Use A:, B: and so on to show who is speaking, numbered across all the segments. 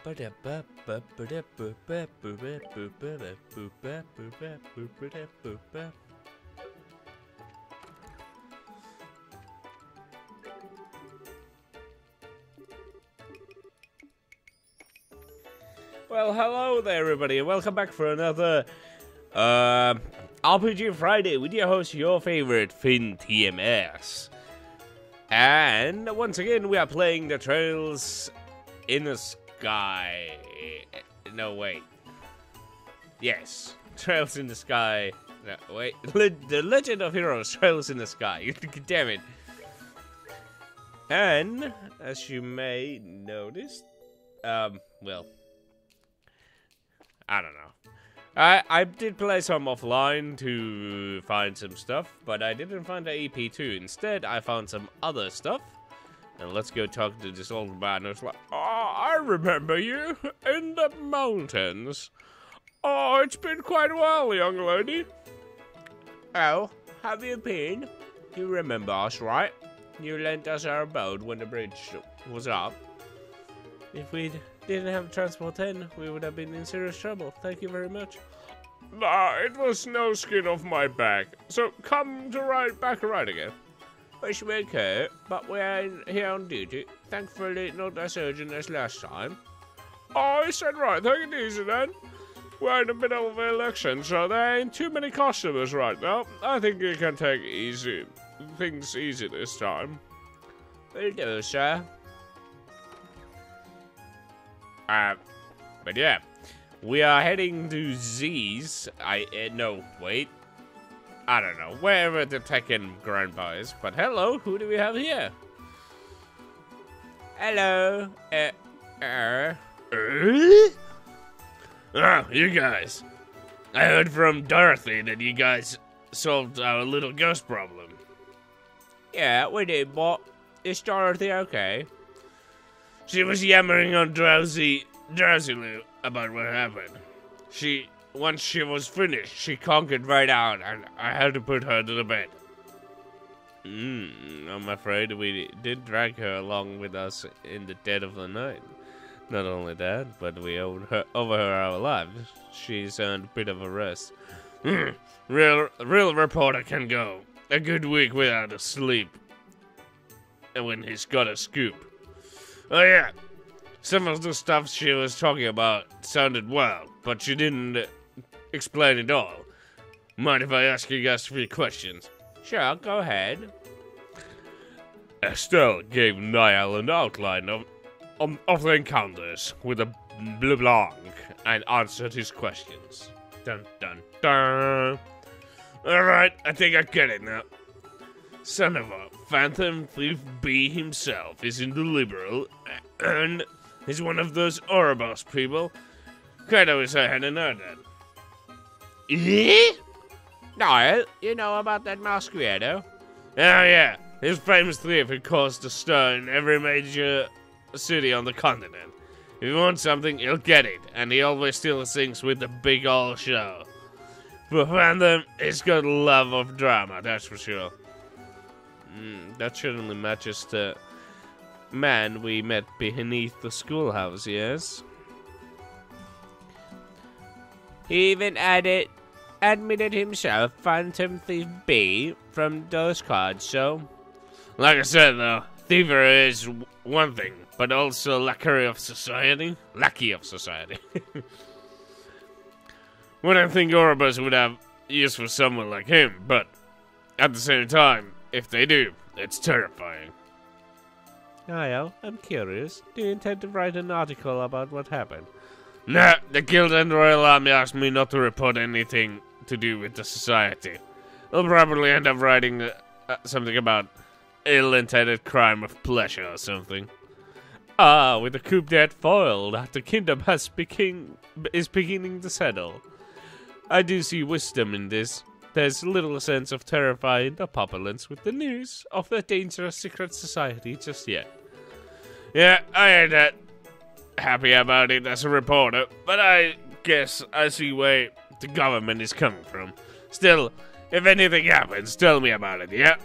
A: Well, hello there, everybody, and welcome back for another RPG Friday with your host, your favorite Finn TMS. And once again, we are playing the Trails in the Sky. No, wait. Yes, Trails in the Sky. No, wait. The Legend of Heroes, Trails in the Sky. Damn it. And, as you may notice, well, I don't know. I did play some offline to find some stuff, but I didn't find the EP2. Instead, I found some other stuff. And let's go talk to this old man who's like, "Oh, I remember you in the mountains. Oh, it's been quite a while, young lady." "Oh, have you been? You remember us, right? You lent us our boat when the bridge was up. If we didn't have transport then, we would have been in serious trouble. Thank you very much." "Nah, it was no skin off my back. So come to back right again." "Wish we could, but we're here on duty. Thankfully not as urgent as last time." "Oh, is that right? Take it easy then. We're in the middle of an election, so there ain't too many customers right now. I think you can take things easy this time." "Will do, sir." But yeah, we are heading to Zeiss. No, wait. I don't know, wherever the Tekken Granpa is. But hello, who do we have here? Hello, Oh, you guys. I heard from Dorothy that you guys solved our little ghost problem. Yeah, we did, but is Dorothy okay? She was yammering on Drowsy about what happened. Once she was finished, she conquered right out, and I had to put her to the bed. I'm afraid we did drag her along with us in the dead of the night. Not only that, but we over her our lives. She's earned a bit of a rest. Real reporter can go a good week without a sleep. And when he's got a scoop. Oh yeah, some of the stuff she was talking about sounded well, but she didn't explain it all. Mind if I ask you guys a few questions? Sure, go ahead. Estelle gave Niall an outline of the encounters with a blanc and answered his questions. Dun dun dun. Alright, I think I get it now. Son of a Phantom Thief B himself is in the Liberal, and he's one of those Ouroboros people. Kinda wish I hadn't heard that. Eh? Niall, you know about that masked weirdo? Oh yeah, his famous thief who caused a stir in every major city on the continent. If he wants something, he'll get it, and he always steals things with the big old show. For Phantom, he's got a love of drama, that's for sure. That certainly matches the man we met beneath the schoolhouse, yes? He even admitted himself Phantom Thief B from those cards, so... Like I said, though, thievery is one thing, but also lackey of society. Wouldn't think Ouroboros would have use for someone like him, but at the same time, if they do, it's terrifying. Niall, I'm curious. Do you intend to write an article about what happened? Nah, the Guild and Royal Army asked me not to report anything to do with the society. I'll probably end up writing something about ill-intended crime of pleasure or something. Ah, with the coup d'etat foiled, the kingdom is beginning to settle. I do see wisdom in this. There's little sense of terrifying the populace with the news of the dangerous secret society just yet. Yeah, I ain't that happy about it as a reporter, but I guess I see where the government is coming from. Still, if anything happens, tell me about it, yeah?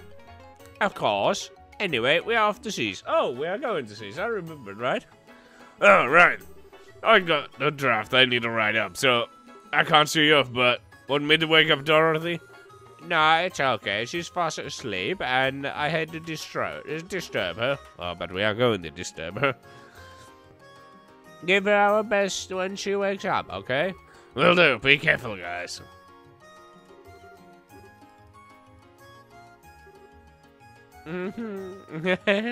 A: Of course. Anyway, we're off to Zeiss. Oh, we are going to Zeiss. I remembered, right? Oh, right. I got a draft I need to write up, so I can't see you off, but want me to wake up Dorothy? No, it's okay. She's fast asleep, and I had to disturb her. Oh, but we are going to disturb her. Give her our best when she wakes up, okay? Will do. Be careful, guys.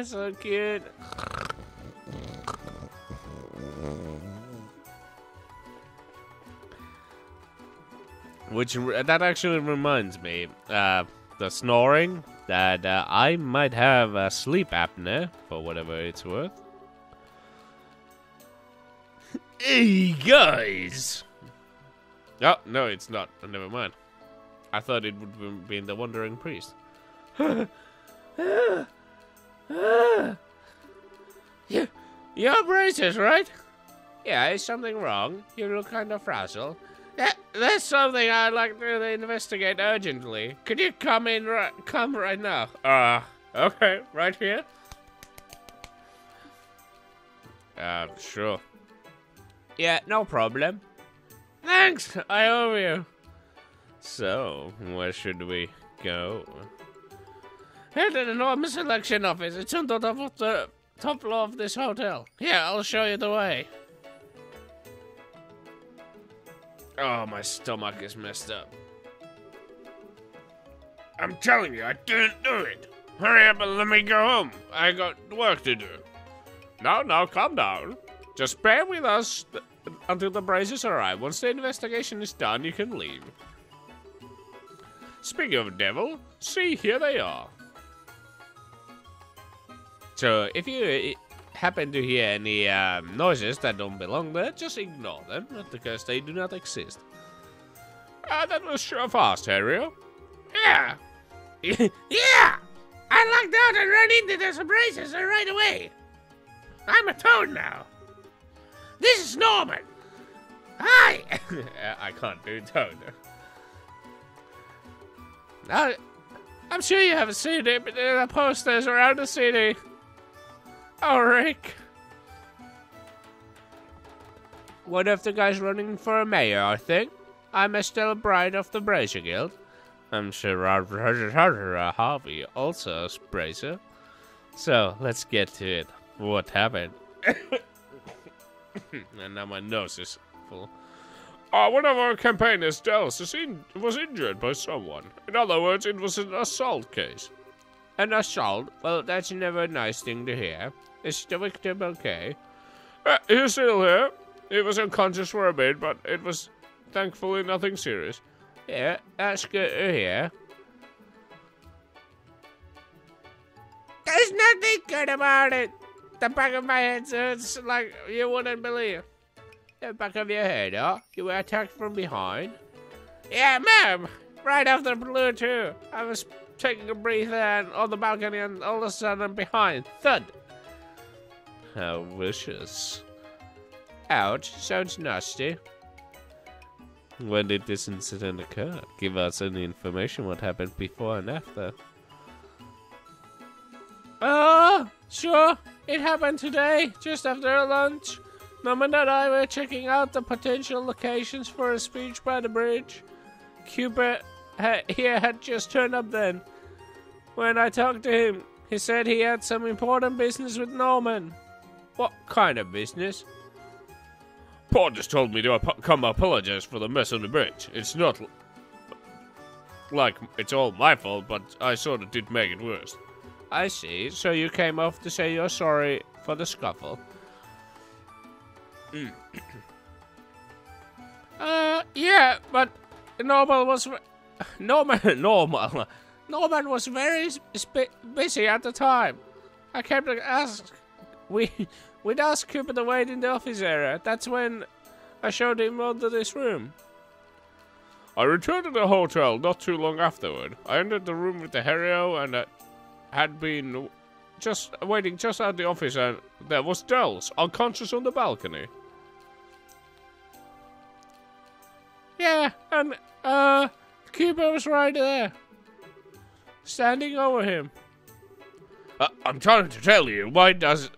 A: So cute. Which, that actually reminds me, the snoring, that I might have sleep apnea, for whatever it's worth. Hey, guys! Oh, no, it's not. Never mind. I thought it would be the Wandering Priest. You're braces, right? Yeah, is something wrong? You look kind of frazzled. That's something I'd like to investigate urgently. Could you come right now? Okay, right here? Sure. Yeah, no problem. Thanks, I owe you. So, where should we go? Head to the Norman Selection Office. It's on the top floor of this hotel. Yeah, I'll show you the way. Oh, my stomach is messed up. I'm telling you, I didn't do it. Hurry up and let me go home. I got work to do. No, calm down. Just bear with us until the braces arrive. Once the investigation is done, you can leave. Speaking of devil, see, here they are. So, if you happen to hear any noises that don't belong there, just ignore them, because they do not exist. That was sure fast, Harry. Yeah! Yeah! I lucked out and ran into those braces right away. I'm a toad now. This is Norman. Hi! I can't do toad. I'm sure you haven't seen it, but there are posters around the city. Oh, Rick. One of the guys running for mayor, I think. I'm Mr. Bride of the Bracer Guild. I'm sure Harvey, also a bracer. So, let's get to it. What happened? And now my nose is full. One of our campaigners, Dels, was injured by someone. In other words, it was an assault case. An assault? Well, that's never a nice thing to hear. Is the victim okay? He's still here. He was unconscious for a bit, but it was thankfully nothing serious. Yeah, that's good to hear. There's nothing good about it. The back of my head hurts like you wouldn't believe. The back of your head, huh? You were attacked from behind? Yeah, ma'am. Right off the blue, too. I was taking a breath on the balcony and all of a sudden behind. Thud. How vicious. Ouch. Sounds nasty. When did this incident occur? Give us any information what happened before and after. Sure. It happened today, just after lunch. Norman and I were checking out the potential locations for a speech by the bridge. Cupid here had just turned up then. When I talked to him, he said he had some important business with Norman. What kind of business? Paul just told me to come apologize for the mess on the bridge. It's not like it's all my fault, but I sort of did make it worse. I see. So you came off to say you're sorry for the scuffle. Yeah, but Norman was very busy at the time. I kept asking. We'd asked Cooper to wait in the office area. That's when I showed him onto this room. I returned to the hotel not too long afterward. I entered the room with the Harrio and had been just waiting just out the office, and there was Dels, unconscious on the balcony. Yeah, and Cooper was right there, standing over him. I'm trying to tell you, why does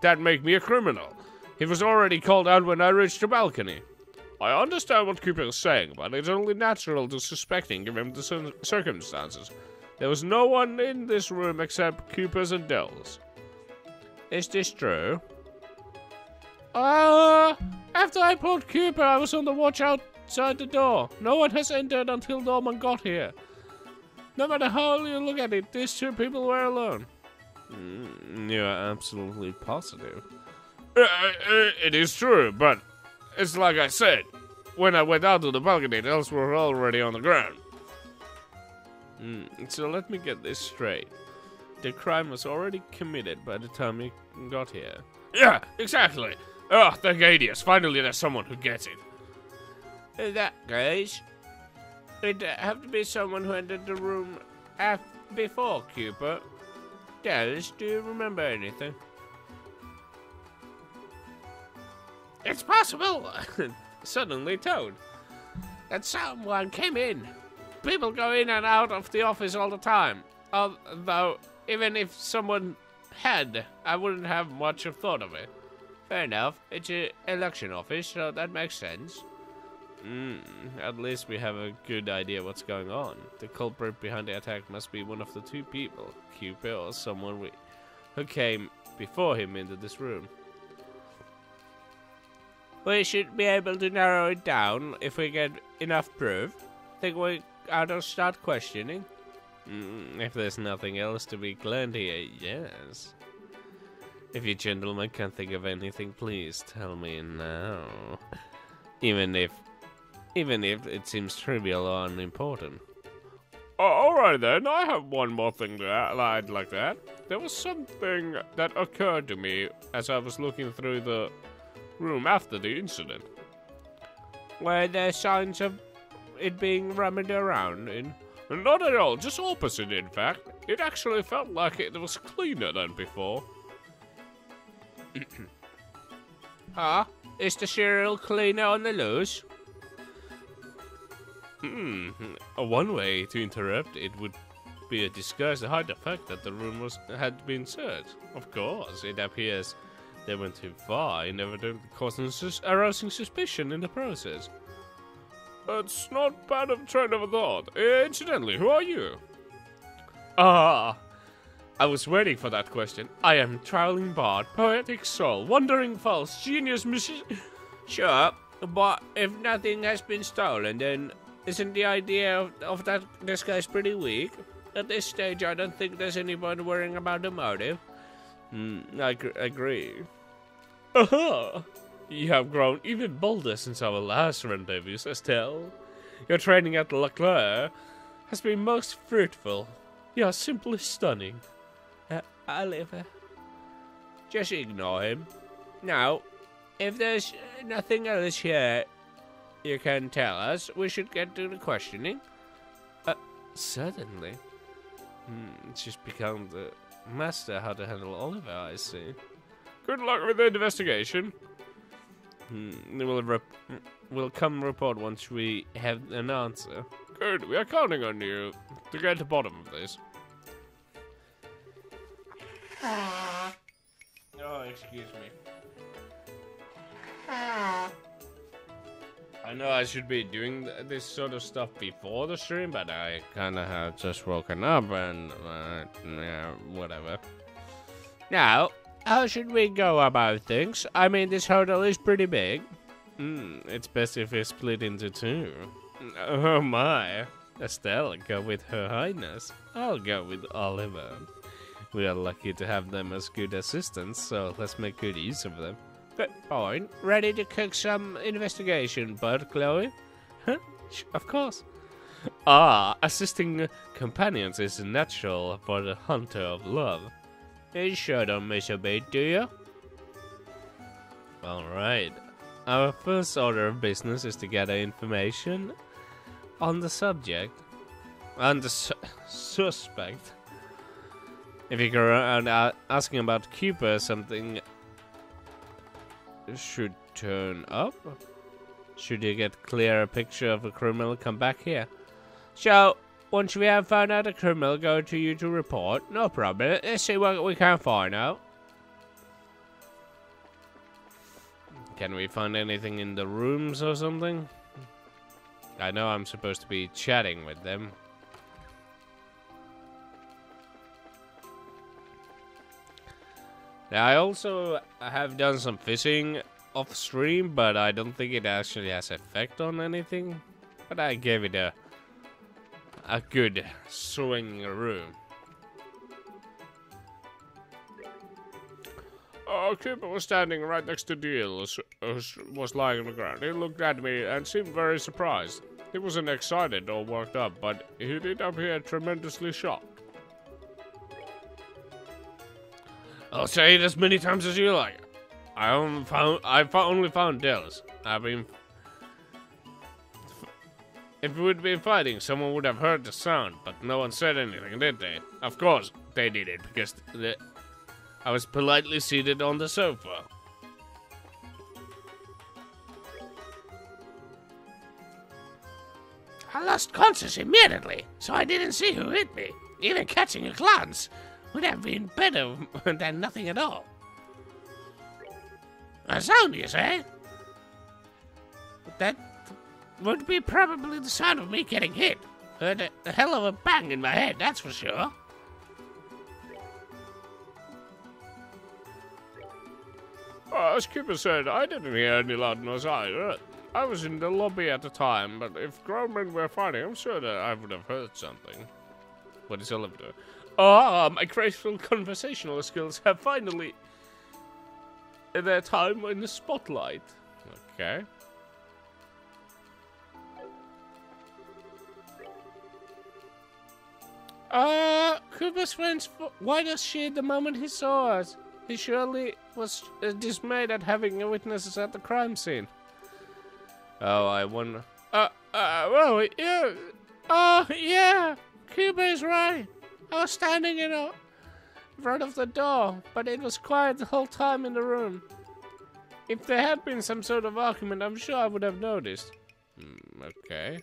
A: that make me a criminal? He was already called out when I reached the balcony. I understand what Cooper is saying, but it's only natural to suspecting given the circumstances. There was no one in this room except Cooper's and Dell's. Is this true? After I pulled Cooper, I was on the watch outside the door. No one has entered until Norman got here. No matter how you look at it, these two people were alone. You are absolutely positive. It is true, but it's like I said. When I went out to the balcony, the elves were already on the ground. So let me get this straight. The crime was already committed by the time you got here. Yeah, exactly. Oh, thank Adius. Finally there's someone who gets it. In that case, it'd have to be someone who entered the room before Cooper. Dallas, do you remember anything? It's possible, suddenly Toad, that someone came in. People go in and out of the office all the time. Although, even if someone had, I wouldn't have much of thought of it. Fair enough, it's an election office, so that makes sense. At least we have a good idea what's going on. The culprit behind the attack must be one of the two people, Cooper or someone who came before him into this room. We should be able to narrow it down if we get enough proof. Think we ought to start questioning? If there's nothing else to be gleaned here, yes. If you gentlemen can't think of anything, please tell me now. Even if it seems trivial or unimportant. Alright then, I have one more thing I'd like to add. There was something that occurred to me as I was looking through the room after the incident. Were there signs of it being rummaged around in? Not at all, just opposite in fact. It actually felt like it was cleaner than before. Is the cereal cleaner on the loose? One way to interrupt it would be a disguise to hide the fact that the room had been searched. Of course, it appears they went too far, inevitably causing arousing suspicion in the process. That's not bad of a train of thought. Incidentally, who are you? I was waiting for that question. I am traveling bard, poetic soul, wandering false, genius musician. Sure, but if nothing has been stolen, then isn't the idea of that disguise pretty weak? At this stage, I don't think there's anyone worrying about the motive. I agree. Aha! You have grown even bolder since our last rendezvous, Estelle. Your training at Leclerc has been most fruitful. You are simply stunning. Oliver, just ignore him. Now, if there's nothing else here you can tell us, we should get to the questioning. Certainly. It's just become the master how to handle Oliver, I see. Good luck with the investigation. We'll come report once we have an answer. Good, we are counting on you to get to the bottom of this. Oh, excuse me. I know I should be doing this sort of stuff before the stream, but I kinda have just woken up and, yeah, whatever. Now, how should we go about things? I mean, this hotel is pretty big. It's best if we split into two. Oh my. Estelle, go with Her Highness. I'll go with Oliver. We are lucky to have them as good assistants, so let's make good use of them. Good point. Ready to cook some investigation, bud, Chloe? Huh? Of course. Assisting companions is natural for the hunter of love. You sure don't miss a beat, do you? Alright. Our first order of business is to gather information on the subject. On the suspect. If you go around asking about Cooper, something should turn up. Should you get clearer picture of a criminal, come back here. So, once we have found out a criminal, go to you to report. No problem. Let's see what we can find out. Can we find anything in the rooms or something? I know I'm supposed to be chatting with them. Now, I also have done some fishing off stream, but I don't think it actually has effect on anything. But I gave it a good swing room. Cooper was standing right next to Deal, who was lying on the ground. He looked at me and seemed very surprised. He wasn't excited or worked up, but he did appear tremendously shocked. I'll say it as many times as you like. I only found Dallas. I mean, if we'd been fighting, someone would have heard the sound, but no one said anything, did they? Of course, they didn't, because I was politely seated on the sofa. I lost conscious immediately, so I didn't see who hit me. Even catching a glance would have been better than nothing at all. A sound, you say? That would be probably the sound of me getting hit. Heard a hell of a bang in my head, that's for sure. As Cooper said, I didn't hear any loud noise either. I was in the lobby at the time, but if grown men were fighting, I'm sure that I would have heard something. What is all of the... my graceful conversational skills have finally... their time in the spotlight. Okay. Cooper's friends why does she the moment he saw us? He surely was dismayed at having witnesses at the crime scene. Oh, I wonder... well, yeah... Oh, yeah! Cooper is right. I was standing in front of the door, but it was quiet the whole time in the room. If there had been some sort of argument, I'm sure I would have noticed. Okay.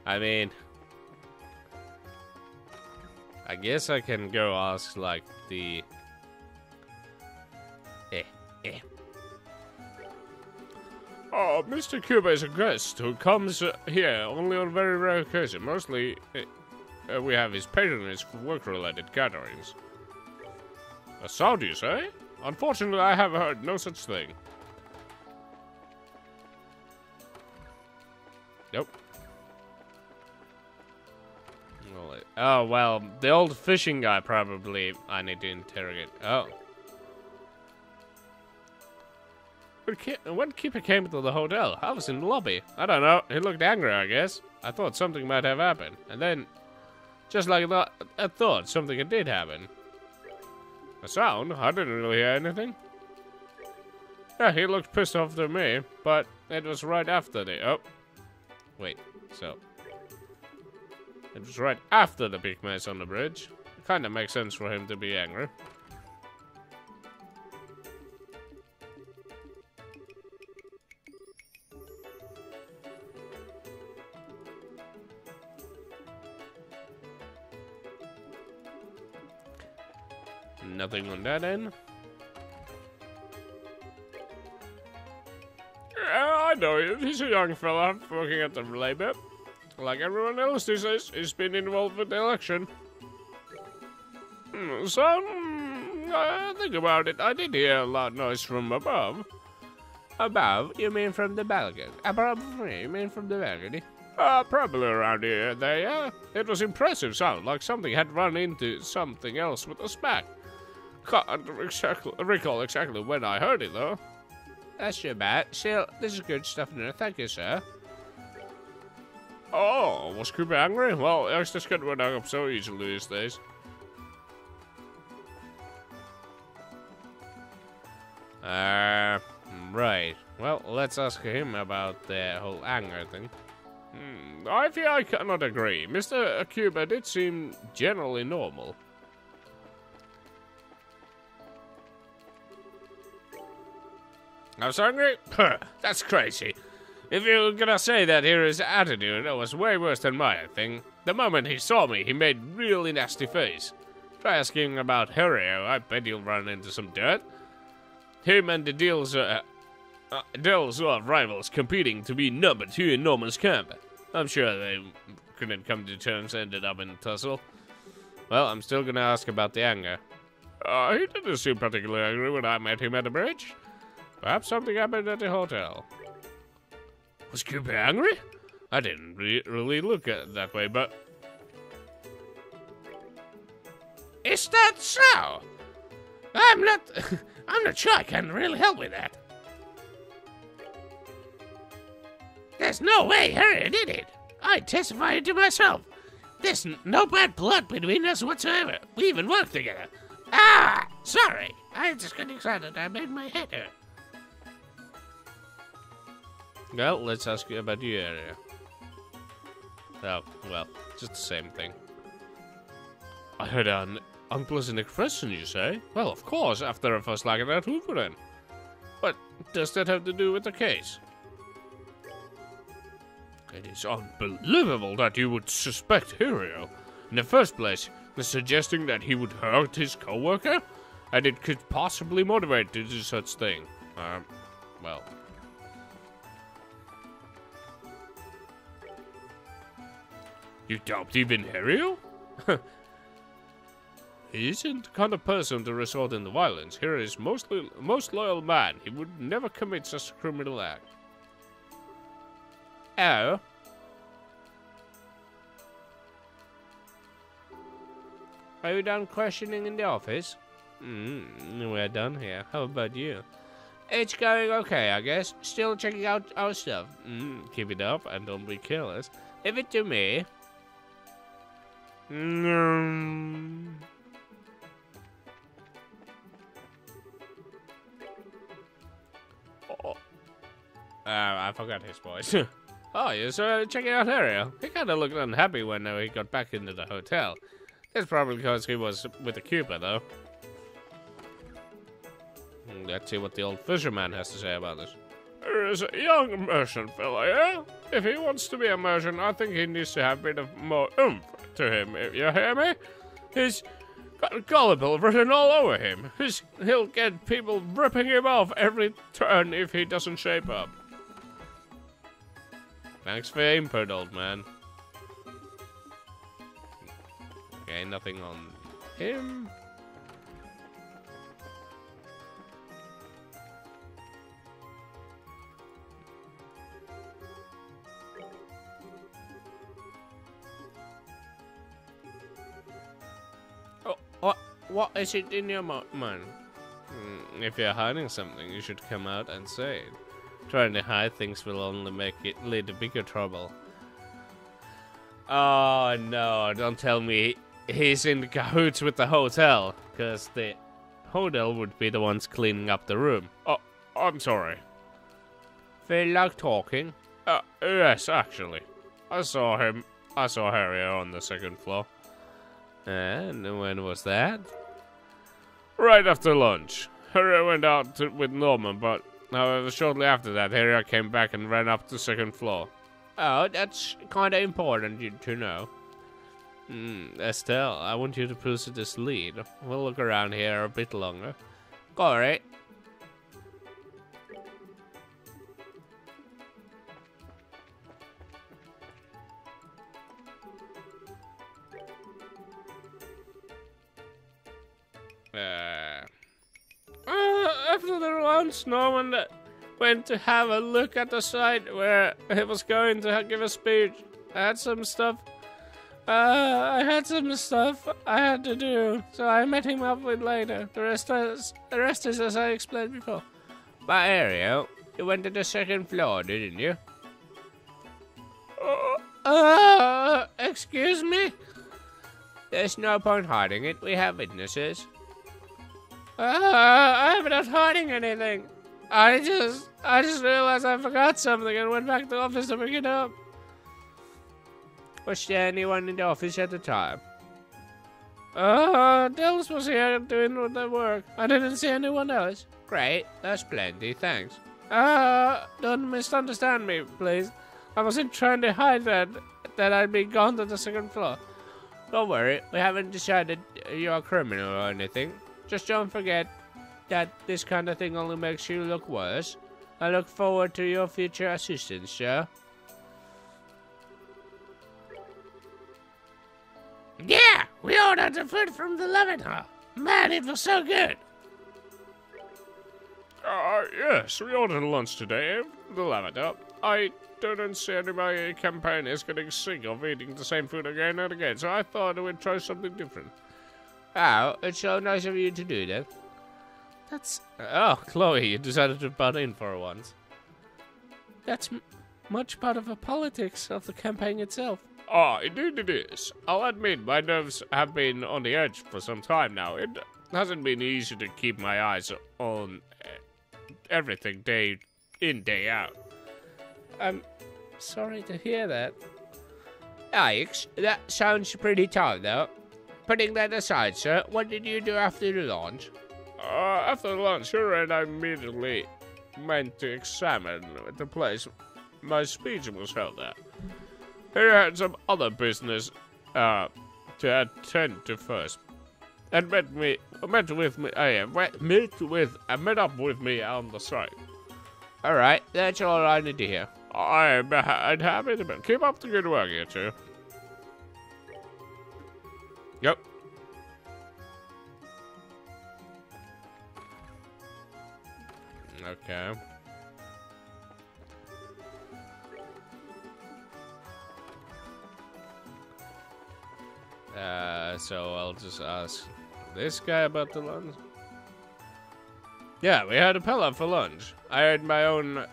A: I mean, I guess I can go ask, like, the... Oh, Mr. Cuba is a guest who comes here only on very rare occasions. Mostly, we have his patronage for work-related gatherings. A sound, you say? Unfortunately, I have heard no such thing. Nope. Oh, well, the old fishing guy probably I need to interrogate. Oh. When Keeper came to the hotel, I was in the lobby. I don't know, he looked angry, I guess. I thought something might have happened. And then, just like that, I thought something did happen. A sound? I didn't really hear anything. Yeah, he looked pissed off to me, but it was right after the... Oh. Wait, so... It was right after the big mess on the bridge. It kinda makes sense for him to be angry. Nothing on that end. Yeah, I know him. He's a young fella working at the labor. Like everyone else these days, he's been involved with the election. Think about it. I did hear a loud noise from above. Above? You mean from the balcony? Above me? You mean from the balcony? Probably around here. There. It was impressive sound, like something had run into something else with a smack. Can't recall exactly when I heard it, though. That's too bad. Still, this is good stuff in there. Thank you, sir. Oh, was Cooper angry? Well, youngsters get run up so easily these days. Right. Well, let's ask him about the whole anger thing. I fear I cannot agree. Mr. Cuba did seem generally normal. I was angry? That's crazy. If you're gonna say that his attitude was way worse than mine, I think. The moment he saw me, he made really nasty face. Try asking about Hario, I bet you'll run into some dirt. Him and the Dills are rivals competing to be number 2 in Norman's camp. I'm sure they couldn't come to terms and ended up in a tussle. Well, I'm still gonna ask about the anger. He didn't seem particularly angry when I met him at the bridge. Perhaps something happened at the hotel. Was Cupid angry? I didn't really look at it that way, but... Is that so? I'm not sure I can really help with that. There's no way Harry did it. I testified to myself. There's no bad blood between us whatsoever. We even work together. Sorry. I just got excited. I made my head hurt. Well, let's ask you about your area. Oh, well, just the same thing. I heard an unpleasant expression, you say? Well, of course, after a fuss like that, who wouldn't? What does that have to do with the case? It is unbelievable that you would suspect Hirio. In the first place, the suggesting that he would hurt his co-worker? And it could possibly motivate to do such thing. Well... You doubt even Hirio? He isn't the kind of person to resort into violence. Hirio is most loyal man. He would never commit such a criminal act. Oh? Are you done questioning in the office? We're done here. How about you? It's going okay, I guess. Still checking out our stuff. Keep it up and don't be careless. Leave it to me. I forgot his voice. Oh, you're checking out Ariel. He kind of looked unhappy when he got back into the hotel. That's probably because he was with the Cuba, though. Let's see what the old fisherman has to say about this. There is a young merchant fella, yeah? If he wants to be a merchant, I think he needs to have a bit of more oomph to him, if you hear me? He's got gullible written all over him. He'll get people ripping him off every turn if he doesn't shape up. Thanks for your input, old man. Okay, nothing on him. What is it in your mind? If you're hiding something, you should come out and say it. Trying to hide things will only make it lead to bigger trouble. Oh no, don't tell me he's in cahoots with the hotel, because the hotel would be the ones cleaning up the room. Oh, I'm sorry. Feel like talking? Yes, actually. I saw Harry on the second floor. And when was that? Right after lunch. Harry went out with Norman, but however, shortly after that, Harry came back and ran up the second floor. Oh, that's kind of important to know. Estelle, I want you to pursue this lead. We'll look around here a bit longer. Go, right? After the lunch, Norman went to have a look at the site where he was going to give a speech. I had some stuff I had to do, so I met him up with later. The rest is as I explained before. But Ariel, you went to the second floor, didn't you? Excuse me? There's no point hiding it. We have witnesses. I'm not hiding anything. I just realized I forgot something and went back to the office to pick it up. Was there anyone in the office at the time? Dallas was here doing the work. I didn't see anyone else. Great, that's plenty, thanks. Don't misunderstand me, please. I wasn't trying to hide that I'd be gone to the second floor. Don't worry, we haven't decided you're a criminal or anything. Just don't forget that this kind of thing only makes you look worse. I look forward to your future assistance, sir. Yeah, we ordered the food from the lavender. Man, it was so good. Yes, we ordered lunch today. The lavender. I don't see any of my campaigners getting sick of eating the same food again and again, so I thought I would try something different. Oh, it's so nice of you to do that. Oh, Chloe, you decided to butt in for once. That's much part of the politics of the campaign itself. Oh, indeed it is. I'll admit, my nerves have been on the edge for some time now. It hasn't been easy to keep my eyes on everything day in, day out. I'm sorry to hear that. Alex, that sounds pretty tough, though. Putting that aside, sir, what did you do after the launch? After lunch, sure, and I immediately went to examine the place my speech was held at. He had some other business to attend to first, and met up with me on the site. All right, that's all I need to hear. I'm happy to keep up the good work, you two. Yep. Okay. So I'll just ask this guy about the lunch. Yeah, we had a pellet for lunch. I had my own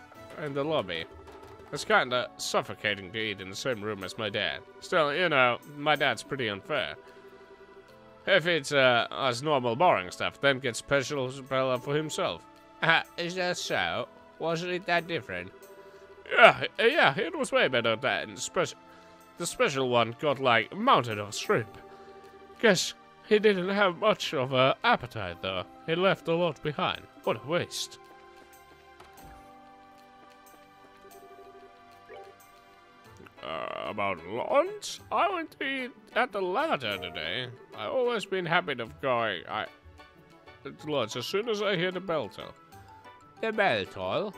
A: in the lobby. It's kinda suffocating to eat in the same room as my dad. Still, you know, my dad's pretty unfair. If it's as normal boring stuff, then get special pellet for himself. Is that so? Wasn't it that different? Yeah, it was way better than the special one got like a mountain of shrimp. Guess he didn't have much of an appetite though. He left a lot behind. What a waste. About lunch? I went to eat at the lavender today. I've always been habit of going to lunch as soon as I hear the bell toll. The bell toll?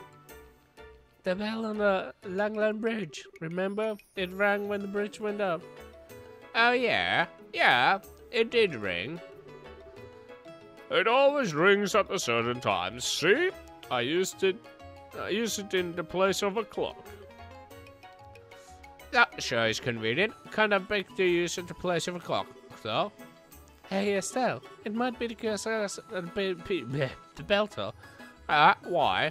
A: The bell on the Langland Bridge, remember? It rang when the bridge went up. Oh yeah? Yeah, it did ring. It always rings at a certain time. See? I used it in the place of a clock. That sure is convenient. Kinda big to use at the place of a clock, though. Hey Estelle, it might be because the bell toll. Why?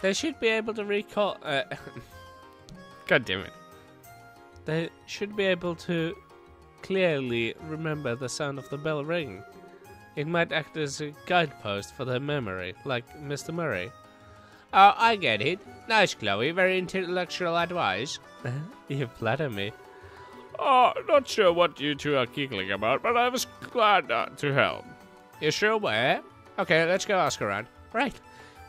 A: They should be able to recall. God damn it. They should be able to clearly remember the sound of the bell ring. It might act as a guidepost for their memory, like Mr. Murray. Oh, I get it. Nice, Chloe. Very intellectual advice. You flatter me. Oh, not sure what you two are giggling about, but I was glad to help. You sure were? Okay, let's go ask around. Right.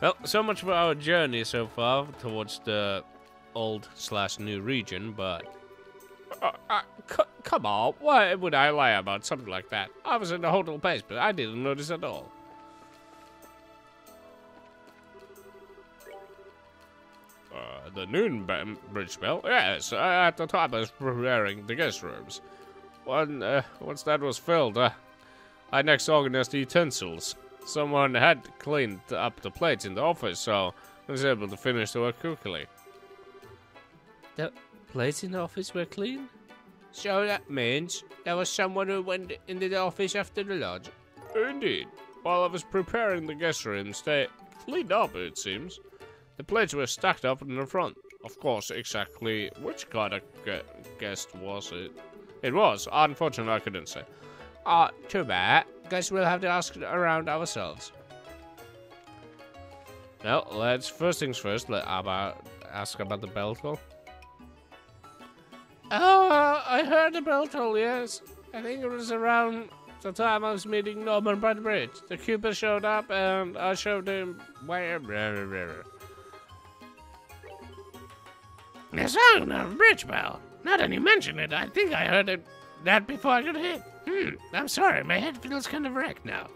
A: Well, so much for our journey so far towards the old/new region, but... come on, why would I lie about something like that? I was in the hotel basement, I didn't notice at all. The noon bridge bell? Yes, at the time I was preparing the guest rooms. Once that was filled, I next organized the utensils. Someone had cleaned up the plates in the office, so I was able to finish the work quickly. The plates in the office were clean? So that means there was someone who went into the office after the lunch? Indeed. While I was preparing the guest rooms, they cleaned up, it seems. The plates were stacked up in the front. Of course, exactly which kind of guest was it? It was. Unfortunately, I couldn't say. Too bad. Guess we'll have to ask around ourselves. Well, let's first things first. Ask about the bell toll. Oh, I heard the bell toll. Yes, I think it was around the time I was meeting Norman by the bridge. The Cooper showed up, and I showed him where. The sound of a bridge bell. Now that you mention it, I think I heard that before I got hit. I'm sorry, my head feels kind of wrecked now.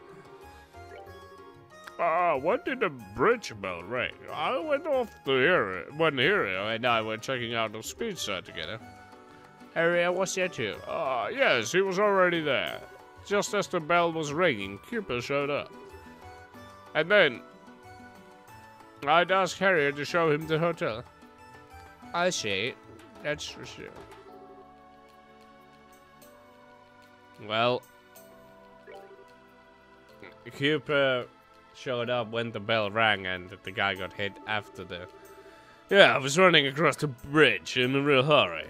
A: When did the bridge bell ring? I went off to hear it when Hero and I were checking out the speed side together. Harry was there too. Yes, he was already there. Just as the bell was ringing, Cooper showed up. And then I'd asked Harry to show him the hotel. I see. That's for sure. Well, Cooper showed up when the bell rang and the guy got hit after the... Yeah, I was running across the bridge in a real hurry.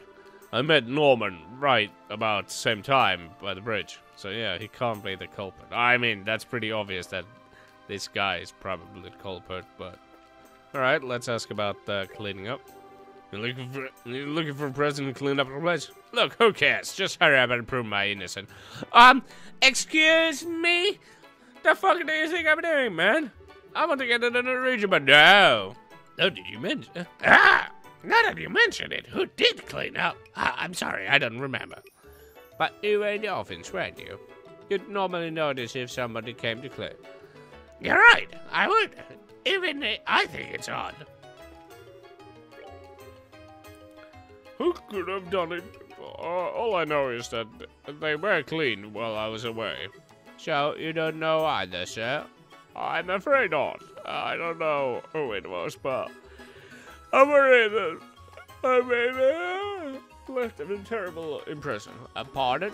A: I met Norman right about the same time by the bridge. So yeah, he can't be the culprit. I mean, that's pretty obvious that this guy is probably the culprit, but... Alright, let's ask about cleaning up. You're looking for a person to clean up the place? Look, who cares? Just hurry up and prove my innocence. Excuse me? The fuck do you think I'm doing, man? I want to get into the region, but no. Oh, did you mention? Now that you mention it, who did clean up? I'm sorry, I don't remember. But you were in the office, weren't you? You'd normally notice if somebody came to clean. You're right, I would. Even I think it's odd. Who could have done it? All I know is that they were clean while I was away. So, you don't know either, sir? I'm afraid not. I don't know who it was, but I'm worried that I left a terrible impression. Pardon?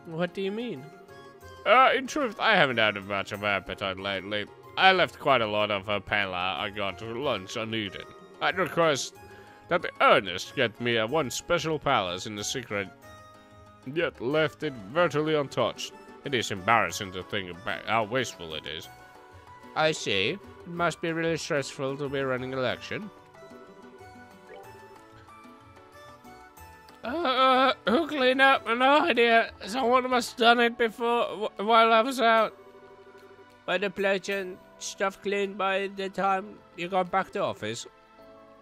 A: What do you mean? In truth, I haven't had much of an appetite lately. I left quite a lot of pala I got to lunch uneaten. I'd request that the Ernest get me one special palace in the secret, yet left it virtually untouched. It is embarrassing to think about how wasteful it is. I see. It must be really stressful to be running election. Who cleaned up? No idea. Someone must have done it before, while I was out. Were the plates and stuff cleaned by the time you got back to office?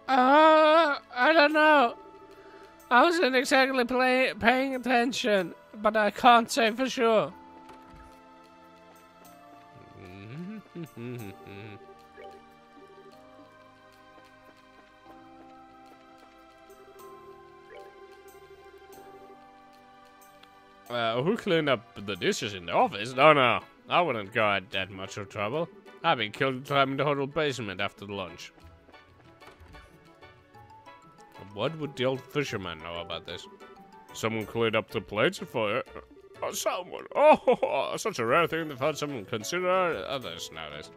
A: I don't know. I wasn't exactly paying attention, but I can't say for sure. Who cleaned up the dishes in the office? No, I wouldn't go at that much of trouble. I've been killed climbing the hotel basement after the lunch. What would the old fisherman know about this? Someone cleaned up the plates for someone. Oh, such a rare thing to find someone consider others nowadays.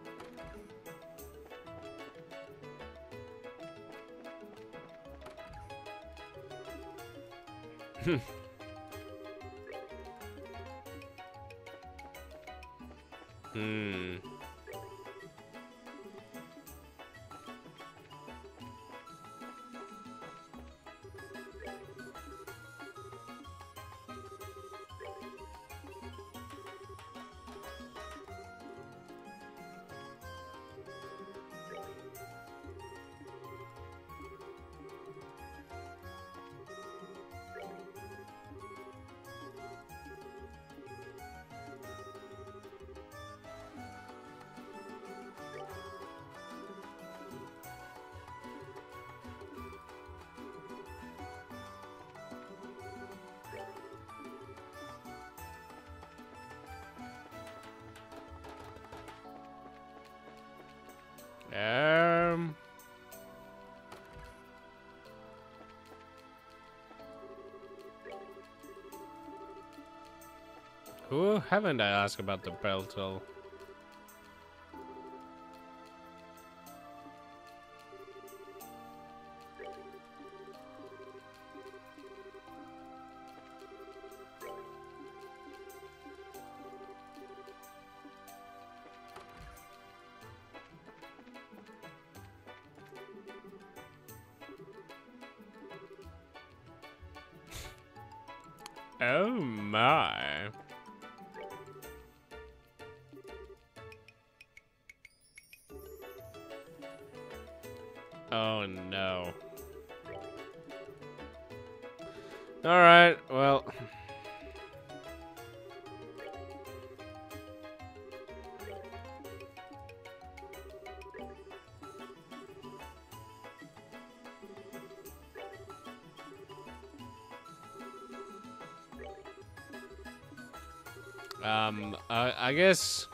A: Who haven't I asked about the bell toll? Oh my. Oh no. Alright, well. I guess.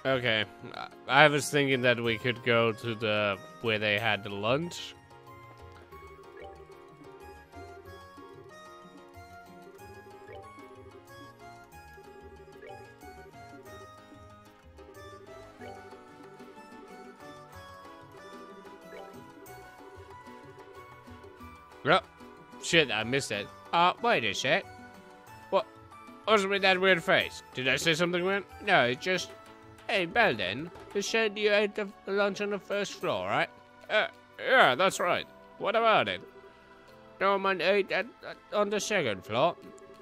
A: Okay, I was thinking that we could go to the where they had the lunch. Oh, shit, I missed it. Wait a sec. What's with that weird face? Did I say something weird? No, it's just... Hey, Belden, you said you ate the lunch on the first floor, right? Yeah, that's right. What about it? Norman ate on the second floor.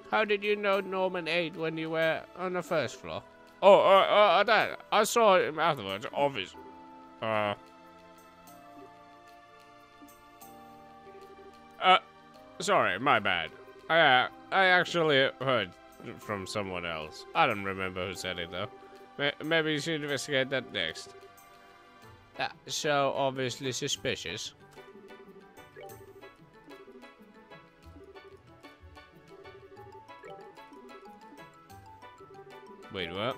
A: How did you know Norman ate when you were on the first floor? Oh, that. I saw him afterwards, obviously. Sorry, my bad. I actually heard from someone else. I don't remember who said it, though. Maybe you should investigate that next. So obviously suspicious. Wait, what?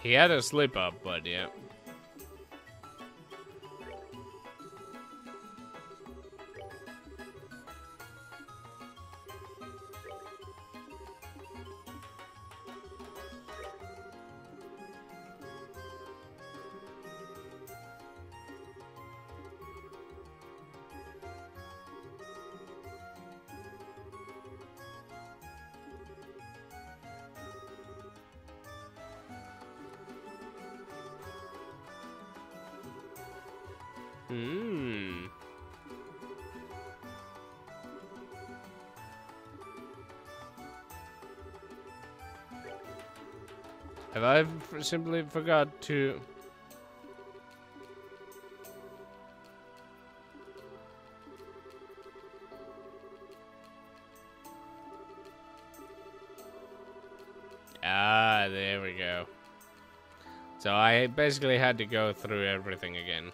A: He had a slip up, but yeah. Have I simply forgot to... Ah, there we go. So I basically had to go through everything again.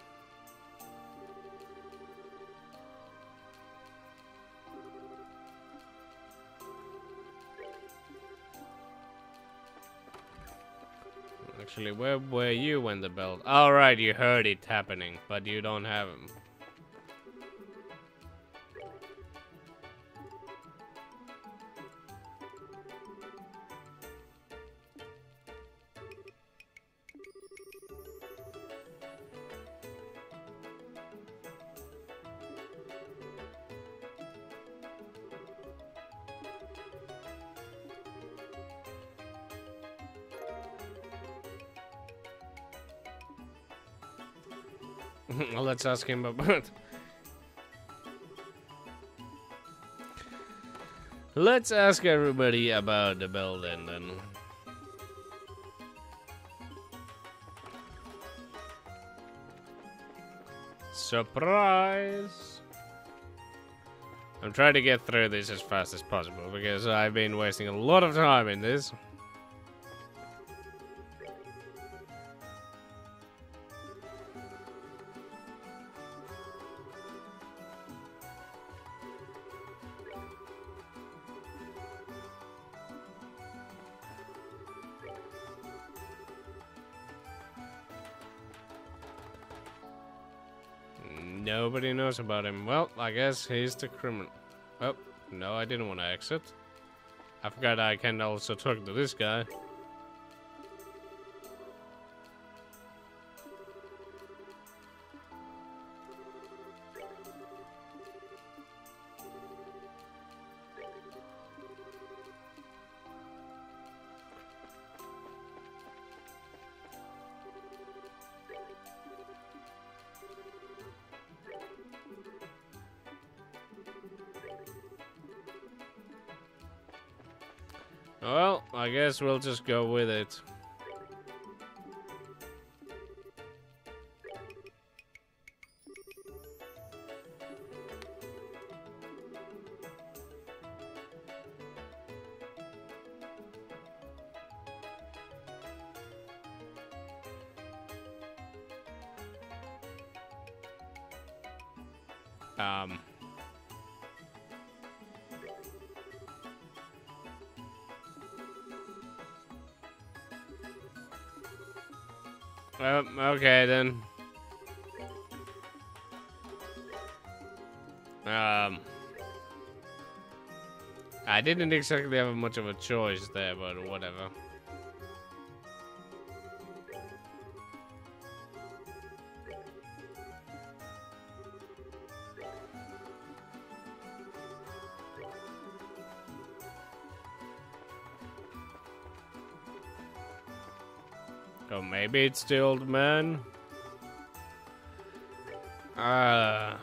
A: Actually, where were you when the bell... Oh, right, you heard it happening, but you don't have him. Well, let's ask him about... Let's ask everybody about the building then. Surprise! I'm trying to get through this as fast as possible because I've been wasting a lot of time in this. Nobody knows about him. Well, I guess he's the criminal. Oh, no, I didn't want to exit. I forgot I can also talk to this guy. Well, I guess we'll just go with it. Okay then. I didn't exactly have much of a choice there, but whatever. Oh, maybe it's the old man. Oh.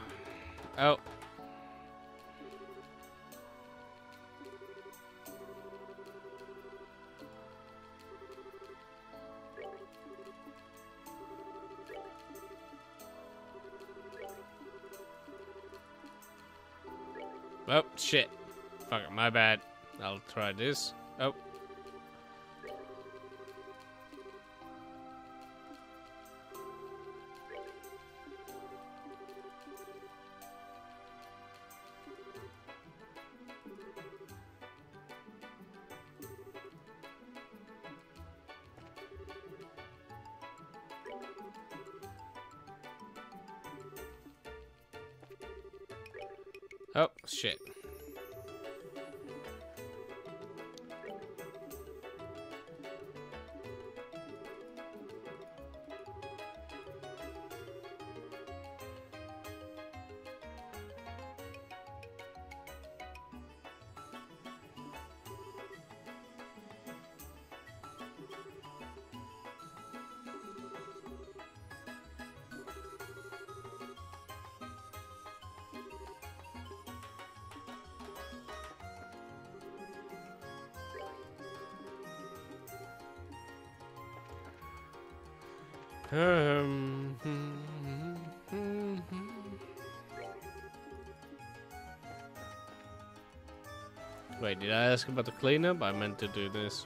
A: Oh, shit. Fuck it, my bad. I'll try this. Oh. Oh, shit. Wait, did I ask about the cleanup? I meant to do this.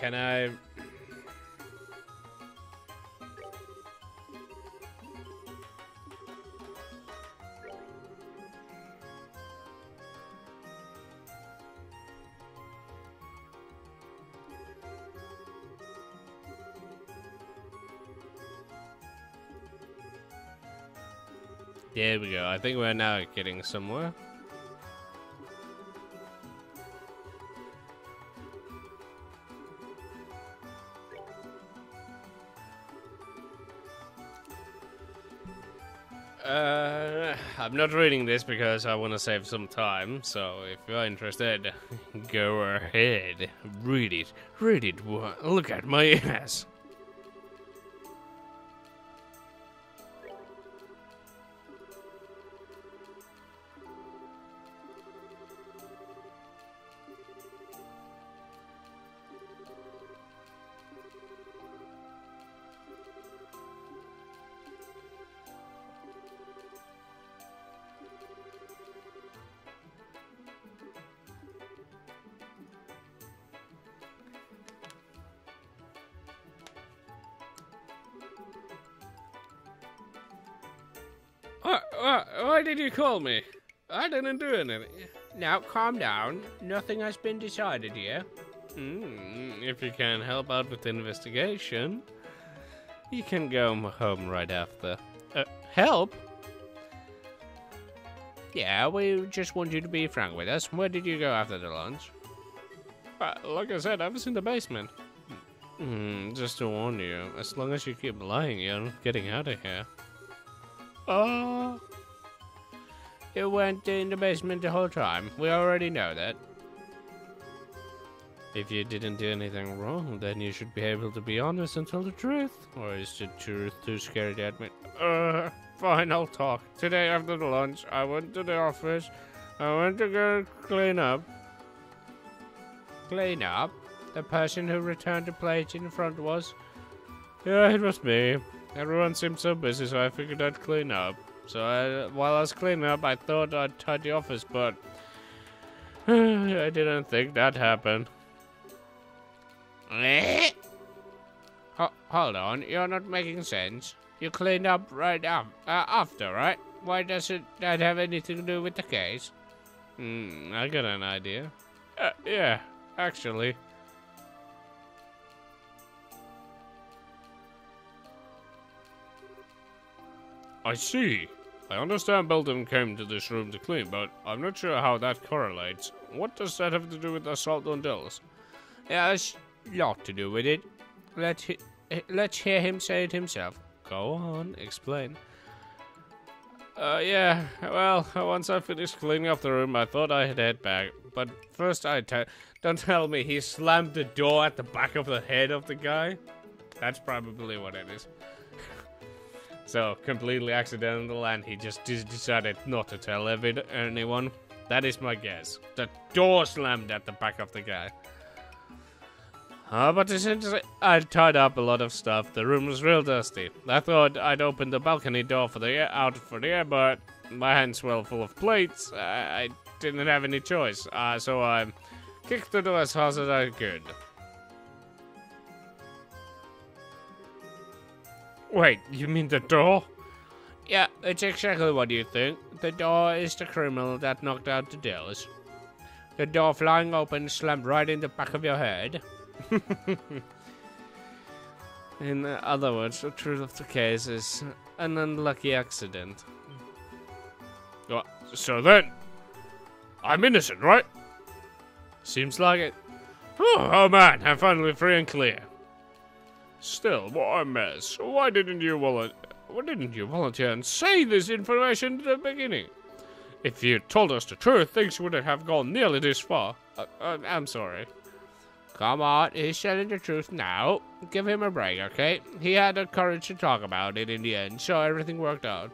A: Can I? There we go. I think we're now getting somewhere. I'm not reading this because I want to save some time, so if you're interested, go ahead. Read it. Read it. Look at my ass. Why did you call me? I didn't do anything. Now, calm down. Nothing has been decided here. If you can help out with the investigation, you can go home right after. Help? Yeah, we just want you to be frank with us. Where did you go after the lunch? Like I said, I was in the basement. Just to warn you, as long as you keep lying, you're not getting out of here. You went in the basement the whole time. We already know that. If you didn't do anything wrong, then you should be able to be honest and tell the truth. Or is the truth too scary to admit? Fine, I'll talk. Today after the lunch, I went to the office. I went to go clean up. Clean up? The person who returned the plates in front was? Yeah, it was me. Everyone seemed so busy, so I figured I'd clean up. So while I was cleaning up, I thought I'd tidy the office, but I didn't think that happened. Hold on, you're not making sense. You cleaned up right after, right? Why doesn't that have anything to do with the case? I got an idea. Yeah, actually. I see. I understand Belden came to this room to clean, but I'm not sure how that correlates. What does that have to do with assault on Dells? It has a lot to do with it. Let's hear him say it himself. Go on, explain. Yeah, well, once I finished cleaning up the room, I thought I'd head back. But first don't tell me he slammed the door at the back of the head of the guy. That's probably what it is. So, completely accidental, and he just decided not to tell anyone. That is my guess. The door slammed at the back of the guy. But essentially, I tied up a lot of stuff. The room was real dusty. I thought I'd open the balcony door for the air, but my hands were full of plates. I didn't have any choice, so I kicked the door as hard as I could. Wait, you mean the door? Yeah, it's exactly what you think. The door is the criminal that knocked out the Dells. The door flying open slammed right in the back of your head. In other words, the truth of the case is an unlucky accident. So then, I'm innocent, right? Seems like it. Oh man, I'm finally free and clear. Still, what a mess. Why didn't you volunteer and say this information at the beginning? If you told us the truth, things wouldn't have gone nearly this far. I'm sorry. Come on, he's telling the truth now. Give him a break, okay? He had the courage to talk about it in the end, so everything worked out.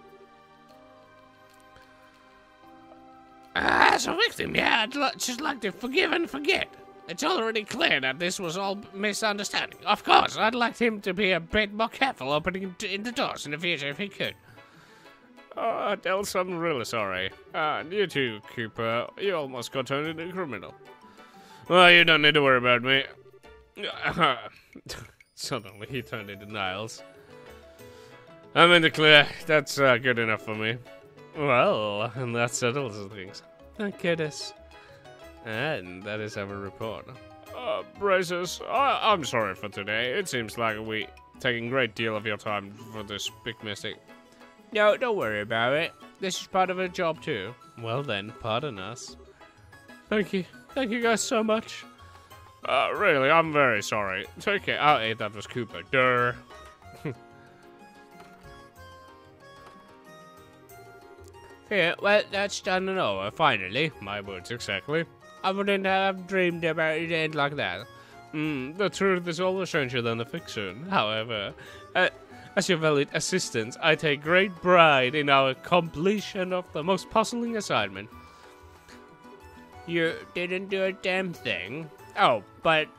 A: As a victim, yeah, I'd just like to forgive and forget. It's already clear that this was all misunderstanding. Of course, I'd like him to be a bit more careful opening in the doors in the future if he could. Dels, I'm really sorry. You too, Cooper. You almost got turned into a criminal. Well, you don't need to worry about me. Suddenly, he turned into Niles. I'm in the clear. That's good enough for me. Well, and that settles things. Thank goodness. And that is our report. Braces, I'm sorry for today. It seems like we taking a great deal of your time for this big mistake. No, don't worry about it. This is part of the job too. Well then, pardon us. Thank you. Thank you guys so much. Really, I'm very sorry. Take care. Oh, hey, that was Cooper. Durr. Yeah, well, that's done and over, finally. My words exactly. I wouldn't have dreamed about it end like that. The truth is always stranger than the fiction. However, as your valued assistant, I take great pride in our completion of the most puzzling assignment. You didn't do a damn thing. Oh, but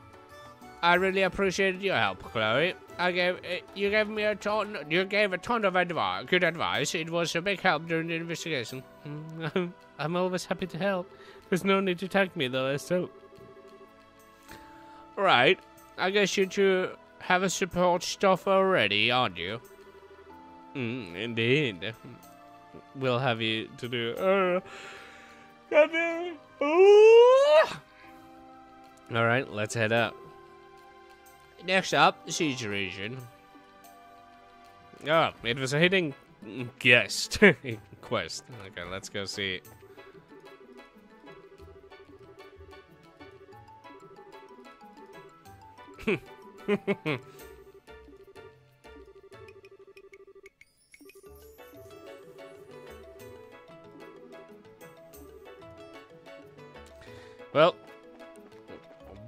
A: I really appreciated your help, Chloe. You gave a ton of good advice. It was a big help during the investigation. I'm always happy to help. There's no need to thank me though, so. Right, I guess you two have a support staff already, aren't you? Indeed. will have you to do. Goddamn. All right, let's head up. Next up, the siege region. Oh, it was a hidden quest. Quest. Okay, let's go see it. Well,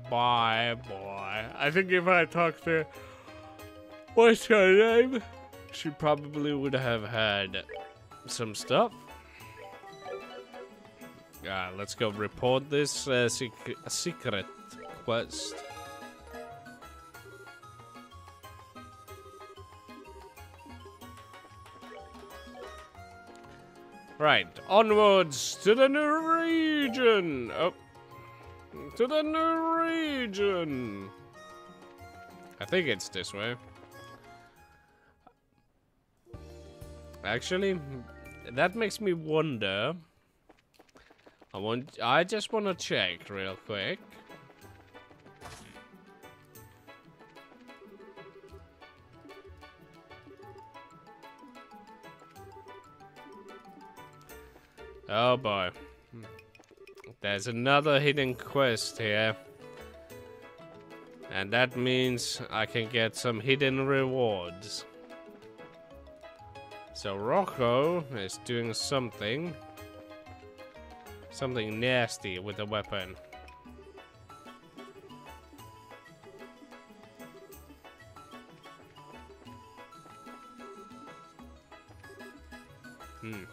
A: bye, boy. I think if I talked to what's her name, she probably would have had some stuff. Let's go report this secret quest. Right, onwards to the new region. Oh, to the new region. I think it's this way. Actually, that makes me wonder. I just want to check real quick. Oh boy. There's another hidden quest here. And that means I can get some hidden rewards. So Rocco is doing something nasty with a weapon.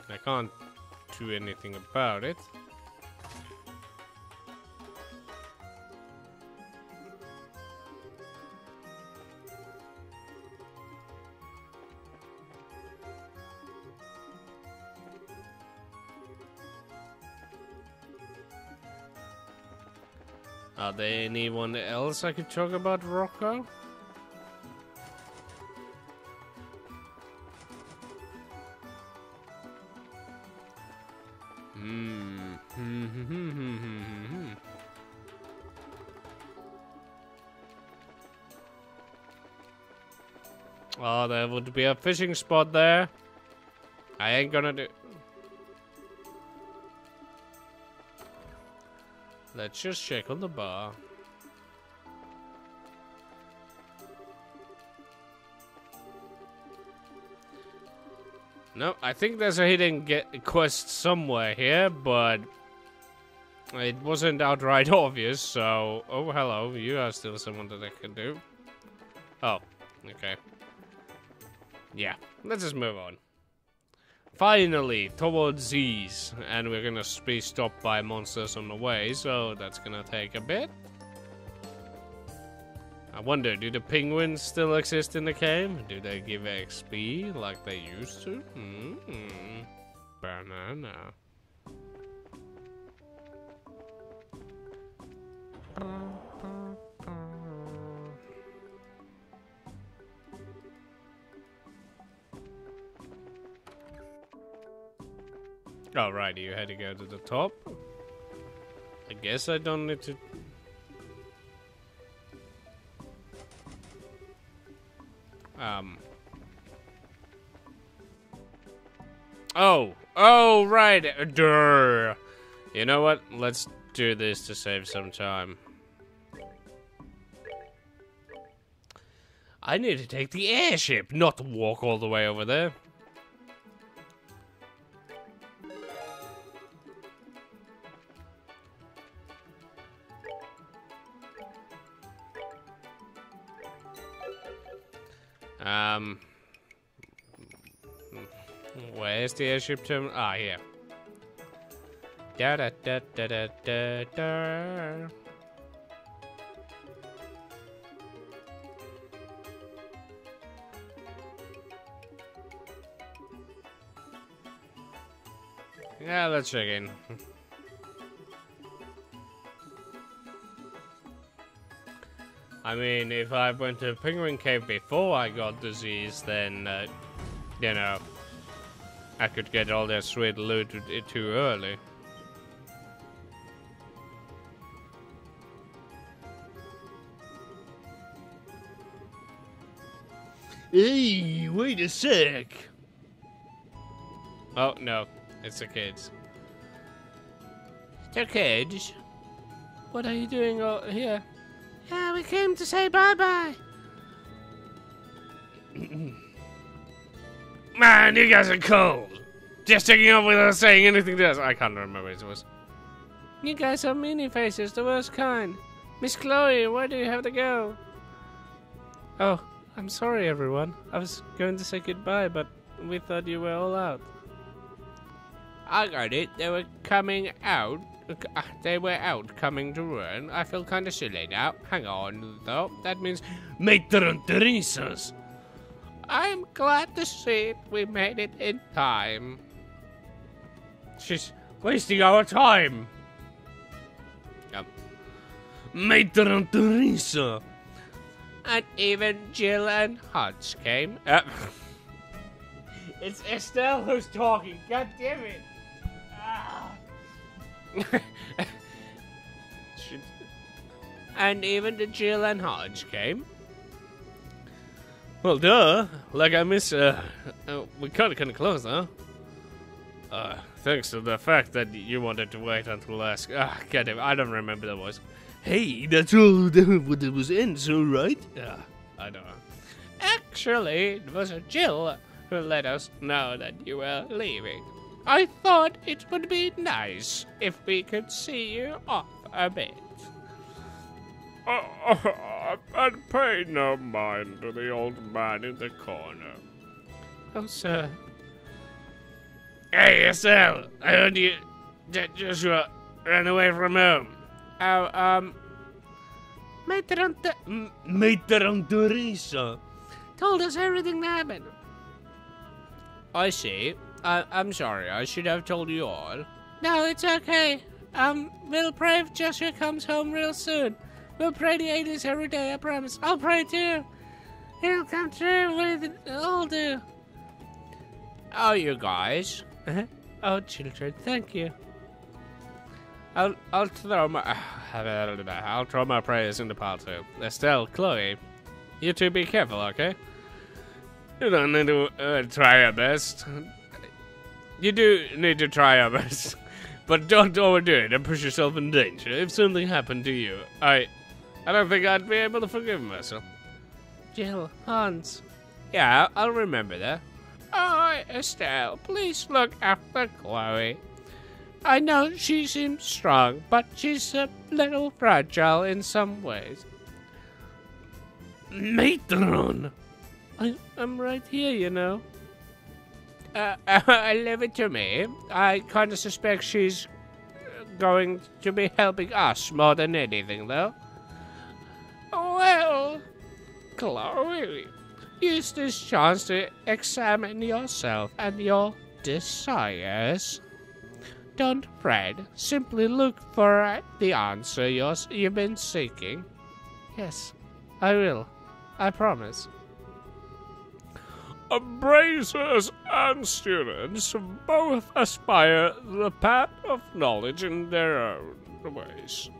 A: I can't do anything about it. Are there anyone else I could talk about, Rocco? Oh, there would be a fishing spot there. I ain't gonna do... Let's just check on the bar. No, I think there's a hidden quest somewhere here, but it wasn't outright obvious, so... Oh, hello, you are still someone that I can do. Oh, okay. Yeah, let's just move on. Finally, towards Zeiss, and we're gonna be stopped by monsters on the way, so that's gonna take a bit. I wonder, do the penguins still exist in the cave? Do they give XP like they used to? Banana. Alright, you had to go to the top. I guess I don't need to... Oh, right. Durr. You know what? Let's do this to save some time. I need to take the airship, not walk all the way over there. Where's the airship terminal? Ah, here. Da da da da da da da. Yeah, let's check in. I mean, if I went to Penguin Cave before I got disease, then, you know, I could get all that sweet loot too early. Hey, wait a sec. Oh, no. It's the kids. The kids? What are you doing here? Yeah, we came to say bye-bye. Man, you guys are cold. Just taking off without saying anything to us. I can't remember what it was. You guys are meanie faces, the worst kind. Miss Chloe, where do you have to go? Oh, I'm sorry, everyone. I was going to say goodbye, but we thought you were all out. I got it. They were coming out. They were out coming to run. I feel kind of silly now. Hang on, though. That means Mater Teresa's. I'm glad to see we made it in time. She's wasting our time. Mater Teresa. And even Jill and Hans came. It's Estelle who's talking. God damn it. And even the Jill and Hodge came. Well, duh. Like I miss, we cut kind of close, huh? Thanks to the fact that you wanted to wait until last. God damn, I don't remember the voice. Hey, that's all that was in, so right? I don't know. Actually, it was Jill who let us know that you were leaving. I thought it would be nice if we could see you off a bit. I'd pay no mind to the old man in the corner. Oh, sir. Hey, Estelle, I heard you, Joshua, ran away from home. Oh, Mater Teresa told us everything that happened. I see. I'm sorry, I should have told you all. No, it's okay. We'll pray if Joshua comes home real soon. We'll pray the 80s every day, I promise. I'll pray too. It'll come true with it all do. Oh, you guys. Oh, children, thank you. I'll throw my prayers in the pile too. Estelle, Chloe, you two be careful, okay? You don't need to try your best. You do need to try your best, but don't overdo it and push yourself in danger. If something happened to you, I don't think I'd be able to forgive myself. Jill, Hans. Yeah, I'll remember that. Oh, Estelle, please look after Chloe. I know she seems strong, but she's a little fragile in some ways. Matron! I'm right here, you know. Leave it to me. I kind of suspect she's going to be helping us more than anything, though. Well, Chloe, use this chance to examine yourself and your desires. Don't fret. Simply look for the answer you've been seeking. Yes, I will. I promise. Bracers and students both aspire to the path of knowledge in their own ways.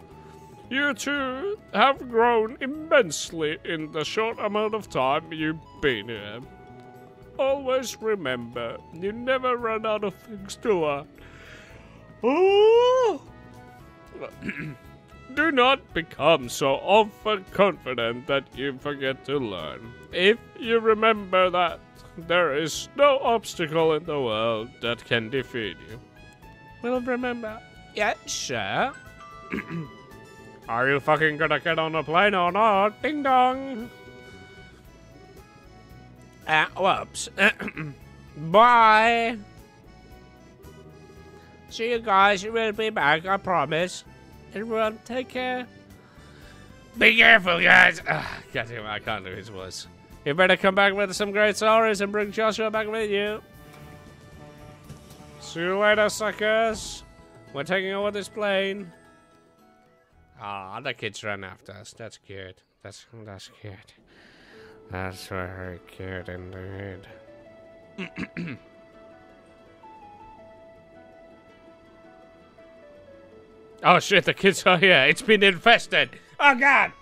A: You two have grown immensely in the short amount of time you've been here. Always remember, you never run out of things to learn. Oh! Do not become so overconfident that you forget to learn. If you remember that, there is no obstacle in the world that can defeat you. We'll remember. Yes, sir. Are you fucking gonna get on a plane or not? Ding dong! Whoops. Bye! See you guys, we'll be back, I promise. Everyone, take care. Be careful, guys! God damn it, I can't do his voice. You better come back with some great stories and bring Joshua back with you. See you later, suckers. We're taking over this plane. Ah, the kids run after us. That's cute. That's cute. That's very cute indeed. Oh shit, the kids are here. It's been infested. Oh god.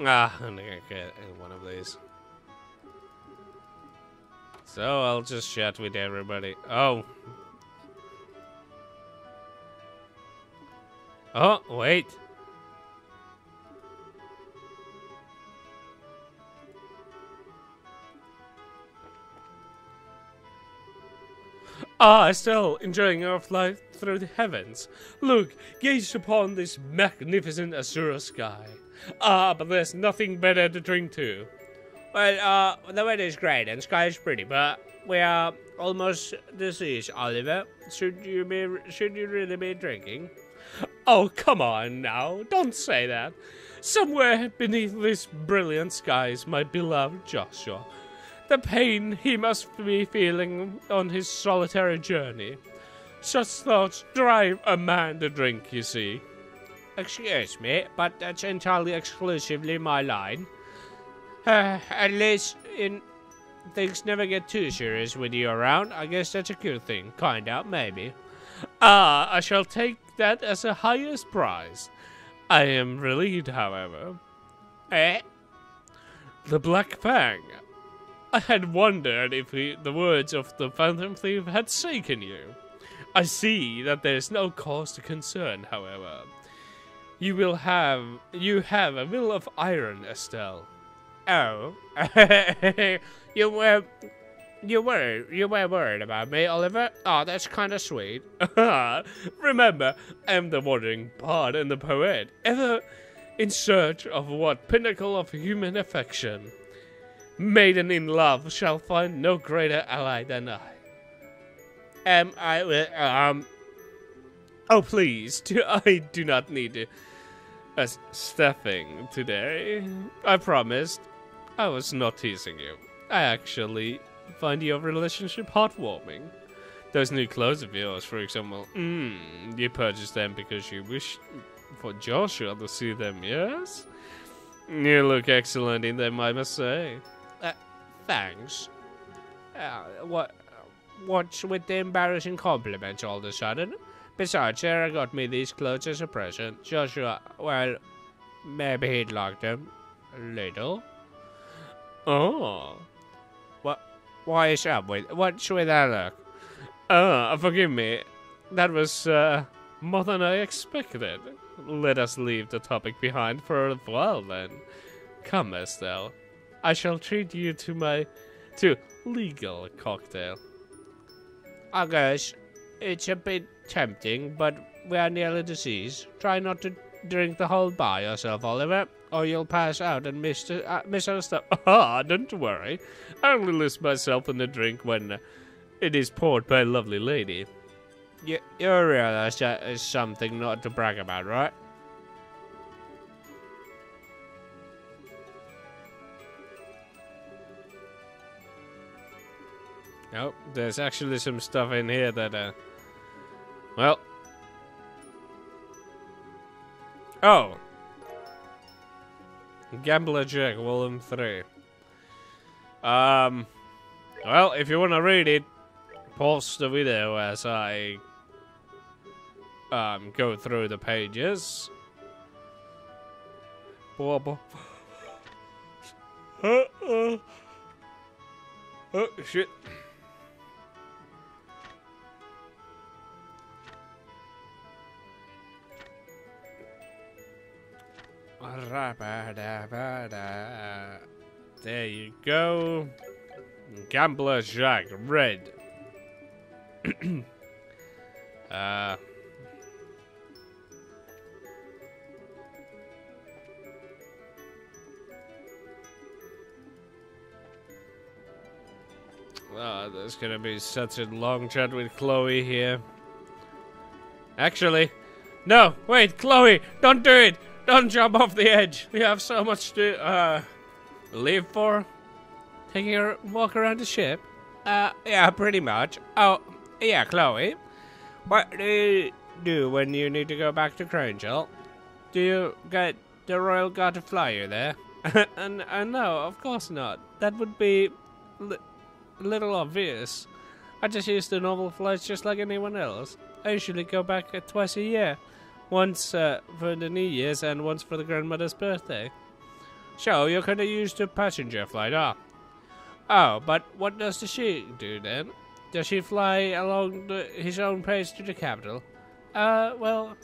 A: Ah, I'm gonna get one of these. So I'll just chat with everybody. Oh. Oh, wait. Ah, still enjoying our flight through the heavens. Look, gaze upon this magnificent azure sky. Ah, but there's nothing better to drink to. Well, the weather is great and sky is pretty, but we are almost deceased, Oliver. Should you really be drinking? Oh, come on now, don't say that. Somewhere beneath these brilliant skies, my beloved Joshua. The pain he must be feeling on his solitary journey. Such thoughts drive a man to drink, you see. Excuse me, but that's entirely exclusively my line. At least things never get too serious with you around. I guess that's a good thing, kinda, maybe. Ah, I shall take that as a highest prize. I am relieved, however. Eh? The Black Fang. I had wondered if the words of the Phantom Thief had shaken you. I see that there's no cause to concern, however. You have a will of iron, Estelle. Oh, you were worried about me, Oliver? Oh, that's kind of sweet. Remember, I'm the wandering bard and the poet, ever in search of what pinnacle of human affection. Maiden in love shall find no greater ally than I. Oh, please, I do not need stuffing today. I promised. I was not teasing you. I actually find your relationship heartwarming. Those new clothes of yours, for example. You purchased them because you wish for Joshua to see them, yes? You look excellent in them, I must say. Thanks. What's with the embarrassing compliments all of a sudden? Besides, Sarah got me these clothes as a present. Joshua, well, maybe he'd like them. A little. Oh. Why is up with... What's with that look? Forgive me. That was, more than I expected. Let us leave the topic behind for a while, then. Come, Estelle. I shall treat you to legal cocktail. I guess it's a bit tempting, but we are nearly deceased. Try not to drink the whole by yourself, Oliver, or you'll pass out and miss our stuff. Ah, don't worry. I only lose myself in the drink when it is poured by a lovely lady. You realize that is something not to brag about, right? Oh, there's actually some stuff in here that, well. Oh. Gambler Jack, Volume 3. Well, if you want to read it, pause the video as I, go through the pages. Oh, shit. There you go. Gambler Jack, red. There's gonna be such a long chat with Chloe here. Actually, no, wait, Chloe, don't do it. Don't jump off the edge. We have so much to live for. Taking a walk around the ship? Yeah, pretty much. Oh, yeah, Chloe. What do you do when you need to go back to Grancel? Do you get the Royal Guard to fly you there? and no, of course not. That would be a little obvious. I just use the normal flights just like anyone else. I usually go back twice a year. Once for the New Year's and once for the grandmother's birthday. So you're gonna use the passenger flight, huh? Oh, but what does the Sheik do then? Does he fly along his own pace to the capital? Well...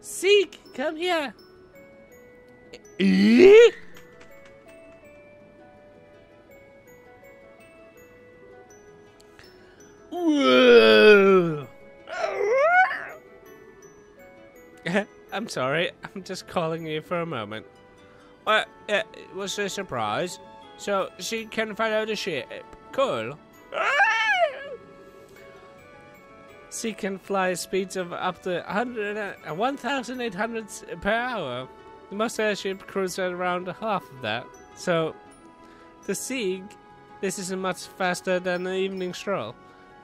A: Sheik, come here! Whoa! I'm sorry, I'm just calling you for a moment. It was a surprise. So she can follow the ship. Cool. She can fly speeds of up to 1,800 per hour. Most airship cruise at around half of that. So, the Sieg, this is much faster than an evening stroll.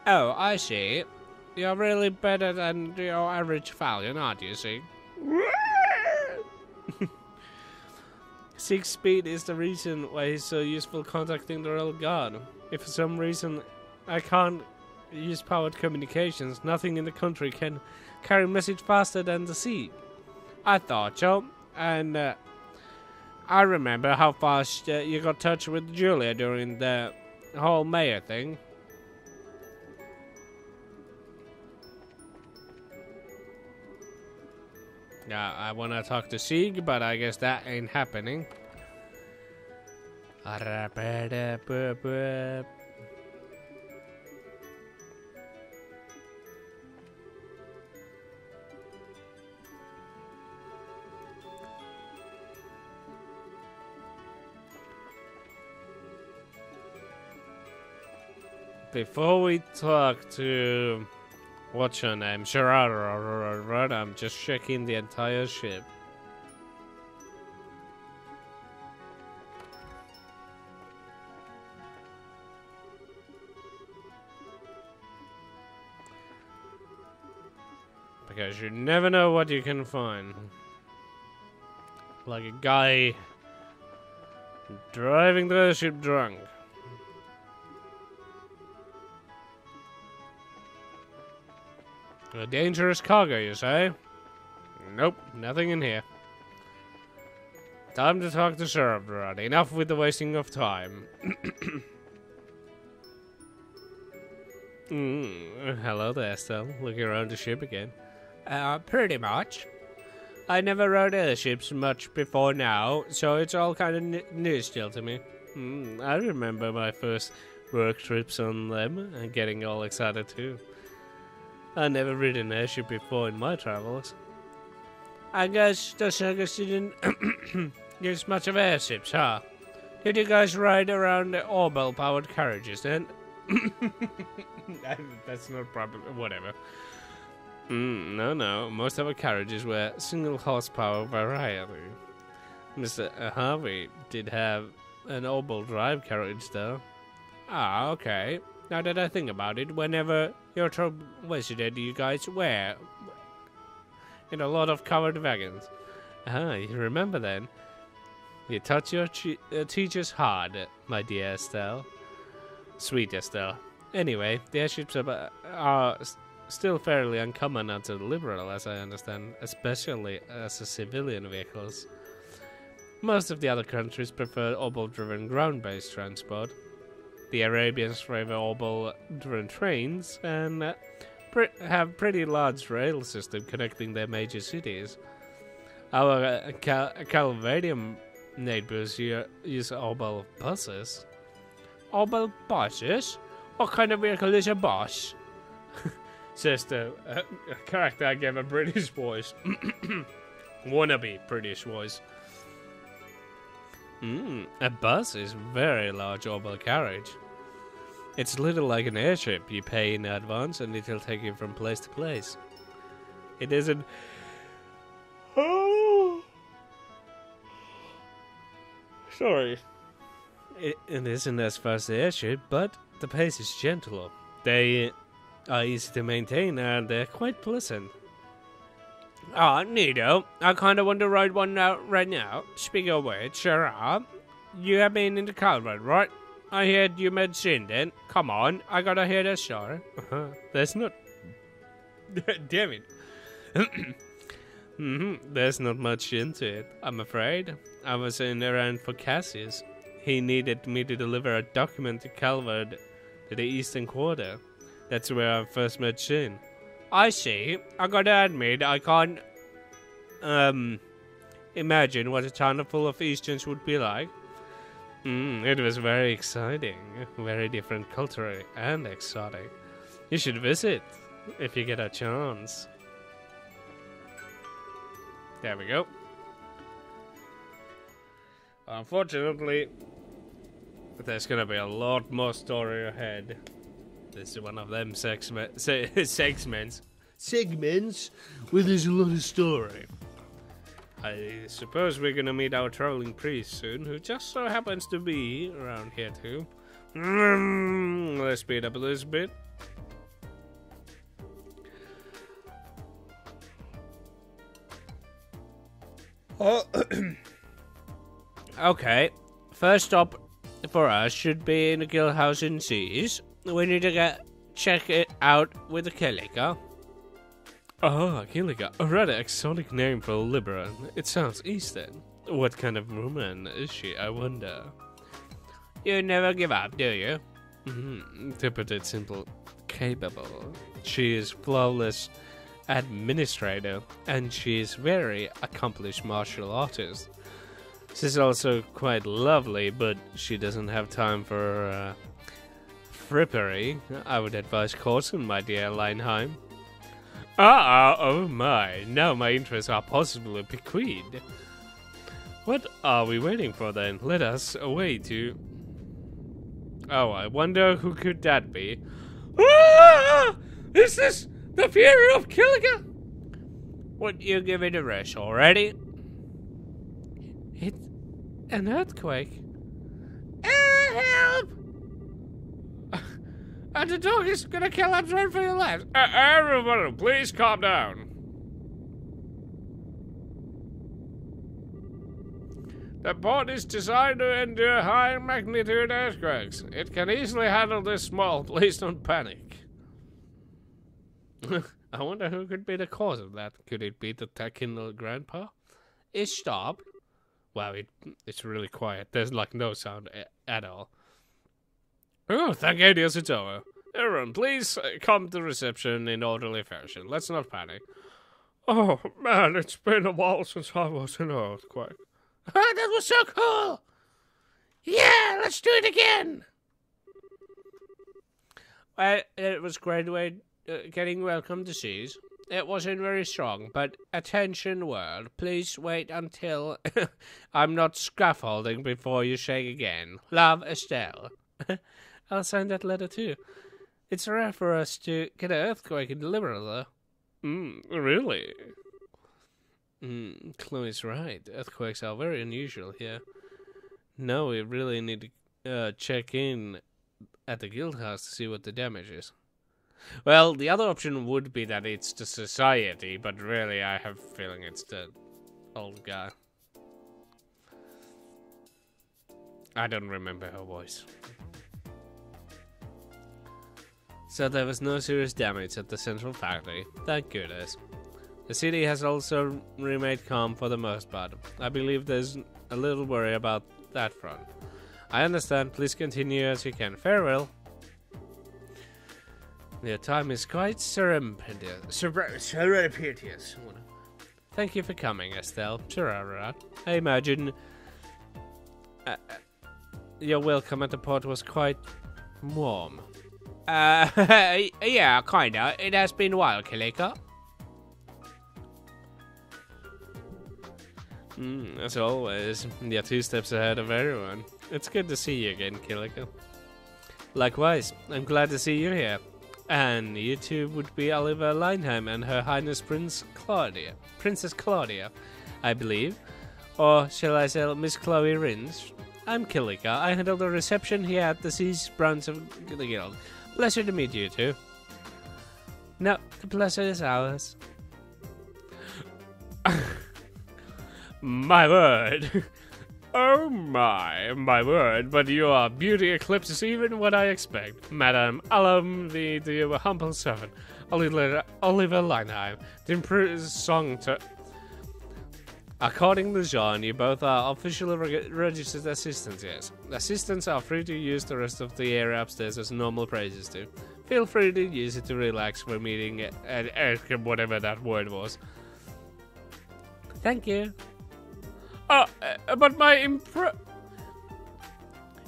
A: Oh, I see. You're really better than your average Falcon, aren't you, Sieg? Sieg's speed is the reason why he's so useful contacting the Royal Guard. If for some reason I can't use powered communications, nothing in the country can carry a message faster than the Sieg. I thought so, and I remember how fast you got in touch with Julia during the whole mayor thing. Yeah, I want to talk to Sieg, but I guess that ain't happening. Before we talk to... what's your name? Sherrod, I'm just checking the entire ship. Because you never know what you can find. Like a guy driving the ship drunk. A dangerous cargo, you say? Nope, nothing in here. Time to talk to Sherrod. Enough with the wasting of time. Hello there, Estelle. Looking around the ship again. Pretty much. I never rode airships much before now, so it's all kind of new still to me. I remember my first work trips on them, and getting all excited too. I never ridden an airship before in my travels. I guess the circus didn't use much of airships, huh? Did you guys ride around the Orbel-powered carriages then? That's not proper. Whatever. No. Most of our carriages were single horsepower variety. Mr. Harvey did have an Orbel drive carriage though. Ah, okay. Now that I think about it, whenever you're visited, you guys were in a lot of covered wagons. Ah, you remember then? You taught your teachers hard, my dear Estelle. Sweet Estelle. Anyway, the airships are still fairly uncommon and liberal, as I understand, especially as a civilian vehicles. Most of the other countries prefer Orbel-driven ground-based transport. The Arabians favor Orbel-driven trains and have pretty large rail system connecting their major cities. Our Calvadium neighbors here use Orbel buses. Orbel buses? What kind of vehicle is a bus? Says the character I gave a British voice. Wannabe British voice. A bus is very large Orbel carriage. It's little like an airship. You pay in advance and it'll take you from place to place. It isn't... Oh! Sorry. It isn't as fast as an airship, but the pace is gentler. They are easy to maintain and they're quite pleasant. Ah, neato. I kinda want to ride one out right now. Speaking of which, Sherrod, you have been in the Calvert, right? I heard you met Sinden. Come on, I gotta hear that story. That's not... Damn it. There's not much into it, I'm afraid. I was in errand for Cassius. He needed me to deliver a document to Calvard to the Eastern Quarter. That's where I first met Shin. I see. I gotta admit, I can't imagine what a town full of Easterns would be like. It was very exciting, very different culturally and exotic. You should visit if you get a chance. There we go. Unfortunately, there's gonna be a lot more story ahead. This is one of them segments where there's a lot of story. I suppose we're gonna meet our traveling priest soon, who just so happens to be around here too. Let's speed up a little bit. Oh. Okay, first stop for us should be in the guild house in Zeiss. We need to check it out with the Kilika. Oh, Kilika, a rather exotic name for a Liberan. It sounds Eastern. What kind of woman is she, I wonder? You never give up, do you? To put it simple, capable. She is flawless administrator, and she is very accomplished martial artist. She's also quite lovely, but she doesn't have time for frippery. I would advise caution, my dear Leinheim. Oh my, now my interests are possibly piqued. What are we waiting for then? Let us away to... Oh, I wonder who could that be? Ah! Is this the fury of Kilika? Would you give it a rest already? It's an earthquake. Help! And the dog is gonna kill us right for your lives. Everybody, please calm down. The port is designed to endure high magnitude earthquakes. It can easily handle this small. Please don't panic. I wonder who could be the cause of that. Could it be the Tekken Granpa? It stopped. Wow, it's really quiet. There's like no sound at all. Oh, thank goodness it's over. Everyone, please come to reception in orderly fashion. Let's not panic. Oh, man, it's been a while since I was in an earthquake. That was so cool! Yeah, let's do it again! Well, it was great way getting welcome to Zeiss. It wasn't very strong, but attention world, please wait until I'm not scaffolding before you shake again. Love, Estelle. I'll sign that letter too. It's rare for us to get an earthquake in Liberal, though. Really? Chloe's right. Earthquakes are very unusual here. Now we really need to check in at the guild house to see what the damage is. Well, the other option would be that it's the society, but really I have a feeling it's the old guy. I don't remember her voice. So there was no serious damage at the central factory, thank goodness. The city has also remained calm for the most part. I believe there's a little worry about that front. I understand, please continue as you can. Farewell. Your time is quite serendipitous. Thank you for coming, Estelle. I imagine your welcome at the port was quite warm. Yeah, kinda. It has been a while, Kilika. As always, you're 2 steps ahead of everyone. It's good to see you again, Kilika. Likewise, I'm glad to see you here. And you two would be Oliver Leinheim and Her Highness Princess Claudia, I believe. Or shall I say Miss Chloe Rins? I'm Kilika. I handle the reception here at the Zeiss branch of the guild. Pleasure to meet you two. No, the pleasure is ours. My word. Oh my word, but your beauty eclipses even what I expect. Madam, allow me to your humble servant. Oliver Lineheim, the improved song to. According to John, you both are officially registered assistants, yes. Assistants are free to use the rest of the area upstairs as normal praises do. Feel free to use it to relax for meeting at whatever that word was. Thank you. But my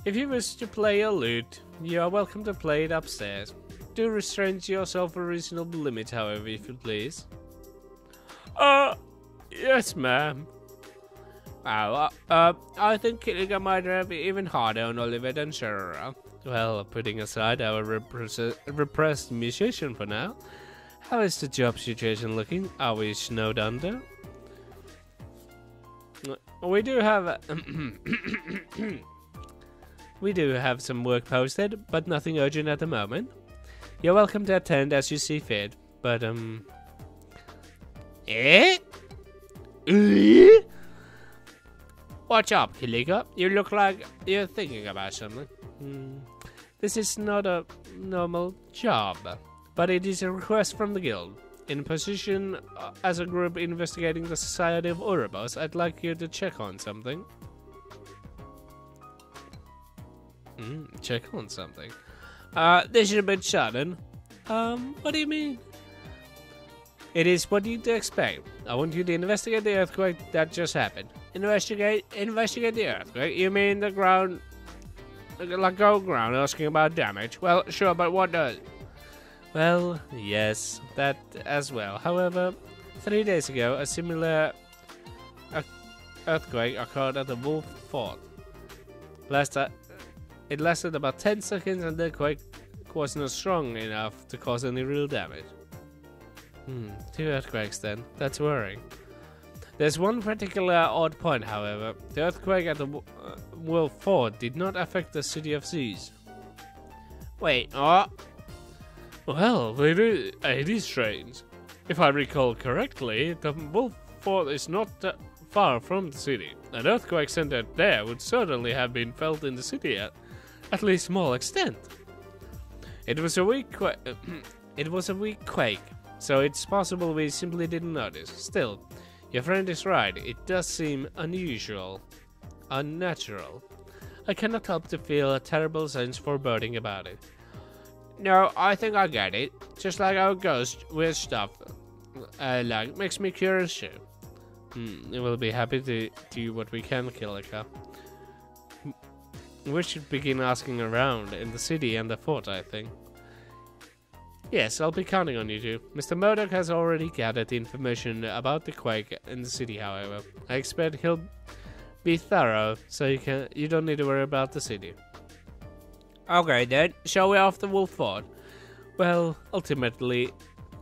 A: If you wish to play a lute, you are welcome to play it upstairs. Do restrain yourself for reasonable limits, however, if you please. Yes, ma'am. Oh, I think Killiga might have even harder on Oliver than Sherra. Well, putting aside our repressed musician for now, how is the job situation looking? Are we snowed under? We do have... we do have some work posted, but nothing urgent at the moment. You're welcome to attend as you see fit, but, Eh? Watch up, Killiga. You look like you're thinking about something. This is not a normal job, but it is a request from the guild. In position as a group investigating the Society of Ouroboros, I'd like you to check on something. Check on something? This is a bit sudden. What do you mean? It is what you'd expect. I want you to investigate the earthquake that just happened. Investigate the earthquake? You mean the ground... like go ground asking about damage? Well, sure, but what does? Well, yes, that as well. However, 3 days ago, a similar earthquake occurred at the Wolf Fort. It lasted about 10 seconds and the quake was not strong enough to cause any real damage. 2 earthquakes then. That's worrying. There's one particular odd point, however. The earthquake at the Wolf Fort did not affect the city of Zeiss. Wait, well, it is strange. If I recall correctly, the Wolf Fort is not that far from the city. An earthquake centered there would certainly have been felt in the city at least small extent. It was a weak quake, so it's possible we simply didn't notice. Still, your friend is right. It does seem unusual, unnatural. I cannot help to feel a terrible sense of foreboding about it. No, I think I get it. Just like our ghost, weird stuff like makes me curious too. We'll be happy to do what we can, Killiga. We should begin asking around in the city and the fort, I think. Yes, I'll be counting on you two. Mr. Murdoch has already gathered the information about the quake in the city, however. I expect he'll be thorough, so you don't need to worry about the city. Okay then, shall we off the Wolf Fort? Well, ultimately,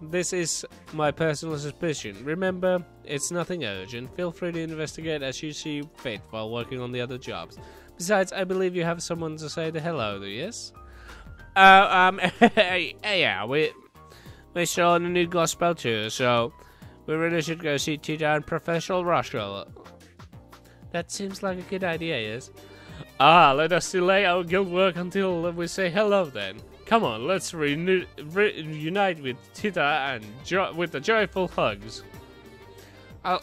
A: this is my personal suspicion. Remember, it's nothing urgent. Feel free to investigate as you see fit while working on the other jobs. Besides, I believe you have someone to say the hello to, yes? Yeah, we saw the new gospel too, so we really should go see Tita and Professor Russell. That seems like a good idea, yes? Let us delay our guild work until we say hello then. Come on, let's reunite with Tita and with the joyful hugs. I'll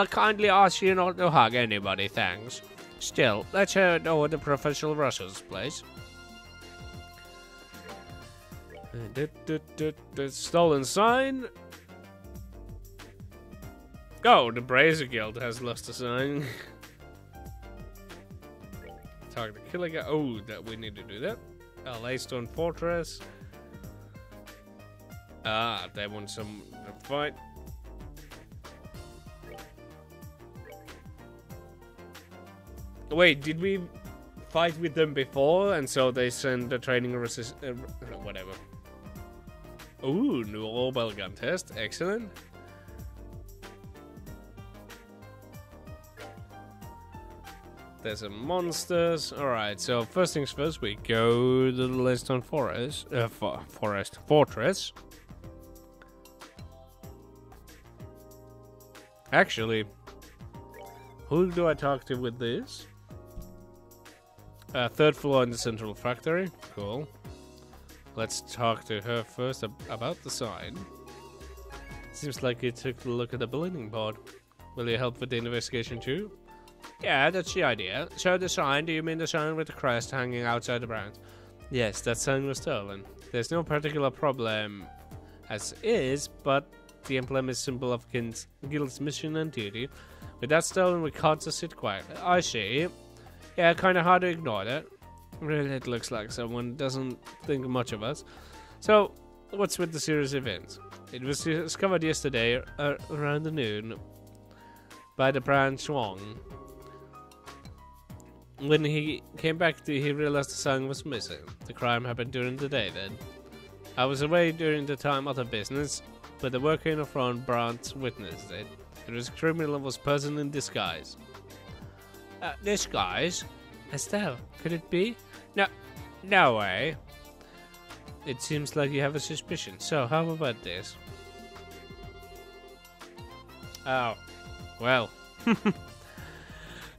A: kindly ask you not to hug anybody, thanks. Still, let's head over to Professor Russell's place. The stolen sign. Oh, the Brazier Guild has lost a sign. Talk to Killiga. Oh, that we need to do that. Laystone Fortress. They want some fight. Wait, did we fight with them before, and so they send the training whatever. Ooh, new orbital gun test. Excellent. There's some monsters. Alright, so first things first, we go to the Laystone Fortress. Actually, who do I talk to with this? Third floor in the central factory. Cool. Let's talk to her first about the sign. Seems like you took a look at the bulletin board. Will you help with the investigation too? Yeah, that's the idea. So the sign, do you mean the sign with the crest hanging outside the branch? Yes, that sign was stolen. There's no particular problem as is, but the emblem is symbol of guild's mission and duty. With that stolen, we can't just sit quietly. I see. Yeah, kinda hard to ignore that. Really, it looks like someone doesn't think much of us. So, what's with the serious events? It was discovered yesterday around noon by the branch Wong. When he came back, he realized the sign was missing. The crime happened during the day then. I was away during the time of the business, but the worker in the front branch witnessed it. It was a criminal was person in disguise. Disguise? Estelle, could it be? No way. It seems like you have a suspicion. So, how about this? Oh, well.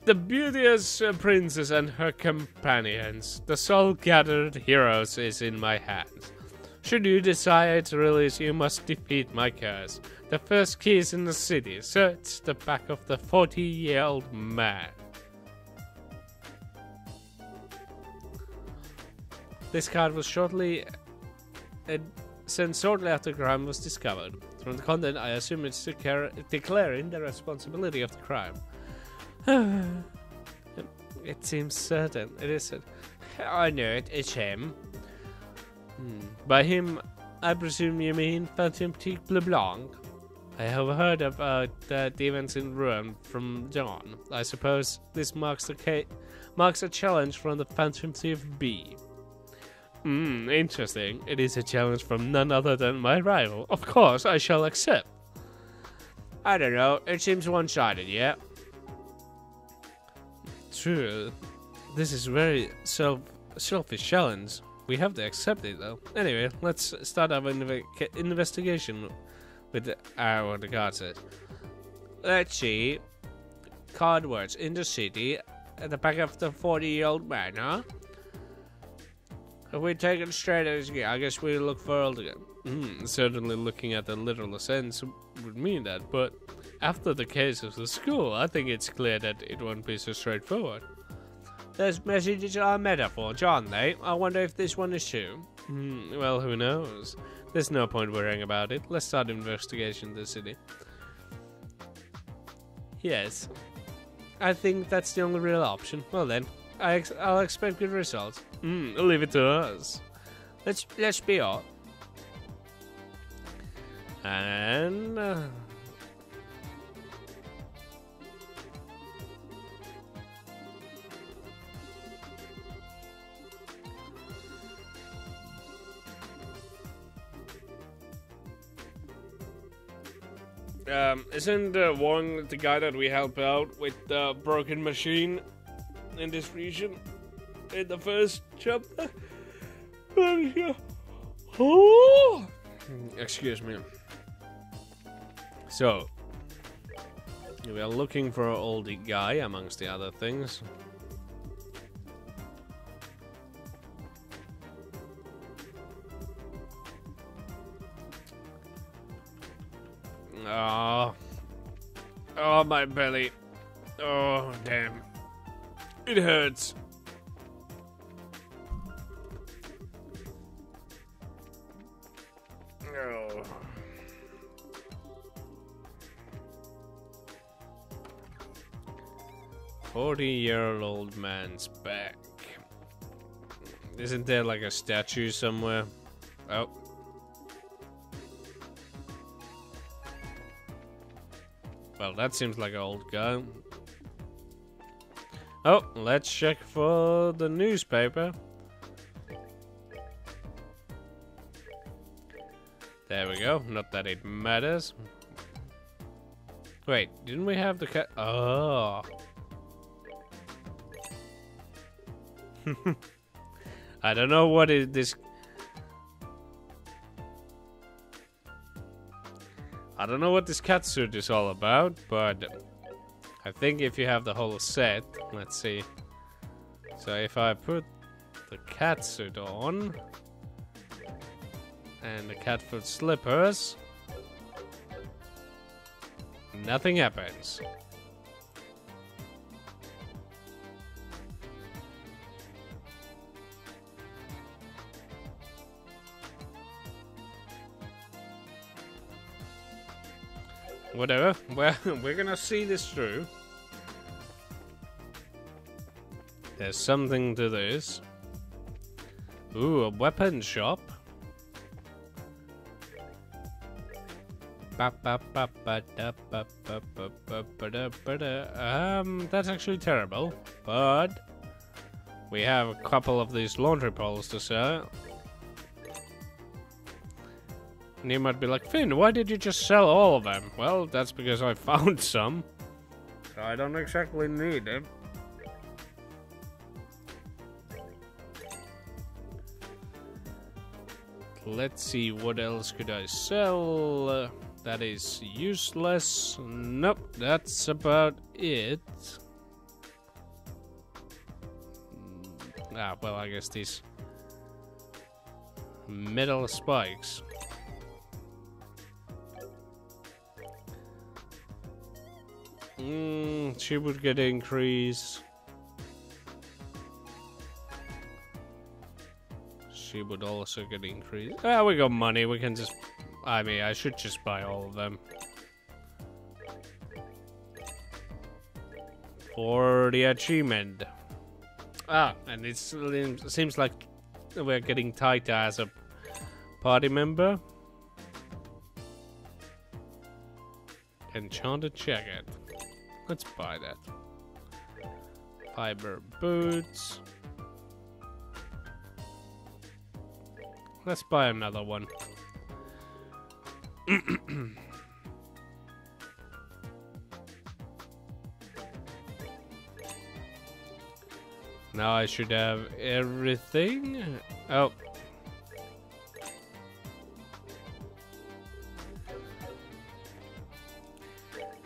A: The beauteous princess and her companions, the soul-gathered heroes, is in my hands. Should you decide to release, you must defeat my curse. The first key is in the city. Search the back of the 40-year-old man. This card was shortly sent shortly after the crime was discovered. From the content, I assume it's declaring the responsibility of the crime. It seems certain. It is. I know it. It's him. By him, I presume you mean Fantastique Leblanc. I have heard about the events in Rouen from John. I suppose this marks a challenge from the Phantom Thief B. Interesting. It is a challenge from none other than my rival. Of course, I shall accept. I don't know. It seems one-sided, yeah? True. This is very selfish challenge. We have to accept it, though. Anyway, let's start our investigation with what the card says. Let's see. Card words. In the city, at the back of the 40-year-old man, huh? If we take it straight as again, I guess we look for old again. Certainly looking at the literal sense would mean that, but after the case of the school, I think it's clear that it won't be so straightforward. Those messages are a metaphor, aren't they? I wonder if this one is true. Well, who knows? There's no point worrying about it. Let's start investigation in the city. Yes. I think that's the only real option. Well then, I'll expect good results. Leave it to us. Let's be off. And isn't Wong the guy that we help out with the broken machine in this region in the first chapter? Oh! Excuse me. So, we are looking for an oldie guy amongst the other things. Oh, my belly. Oh, damn. It hurts. Oh. "40-year-old man's back." Isn't there like a statue somewhere? Oh. Well, that seems like an old guy. Oh, let's check for the newspaper. There we go. Not that it matters. Wait, didn't we have the cat? Oh. I don't know what is this. I don't know what this catsuit is all about, but I think if you have the whole set, let's see. So if I put the catsuit on, and the cat foot slippers. Nothing happens. Whatever. Well, we're gonna see this through. There's something to this. Ooh, a weapon shop. That's actually terrible, but we have a couple of these laundry poles to sell. And you might be like, Finn, why did you just sell all of them? Well, that's because I found some. I don't exactly need them. Let's see, what else could I sell? That is useless. Nope, that's about it. Ah, well, I guess these metal spikes. She would get increase. She would also get increased. Ah, we got money. We can just... I mean, I should just buy all of them. For the achievement. Ah, and it seems like we're getting tighter as a party member. Enchanted jacket. Let's buy that. Fiber boots. Let's buy another one. Now I should have everything. Oh.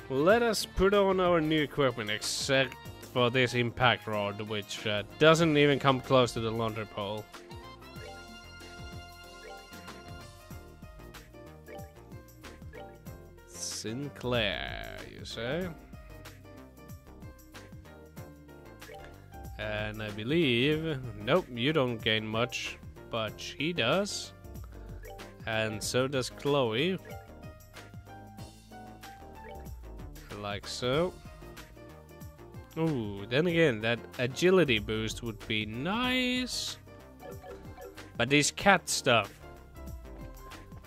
A: Let us put on our new equipment, except for this impact rod, which doesn't even come close to the laundry pole. Sinclair, you say? And I believe... Nope, you don't gain much, but she does. And so does Chloe. Like so. Ooh, then again, that agility boost would be nice. But this cat stuff.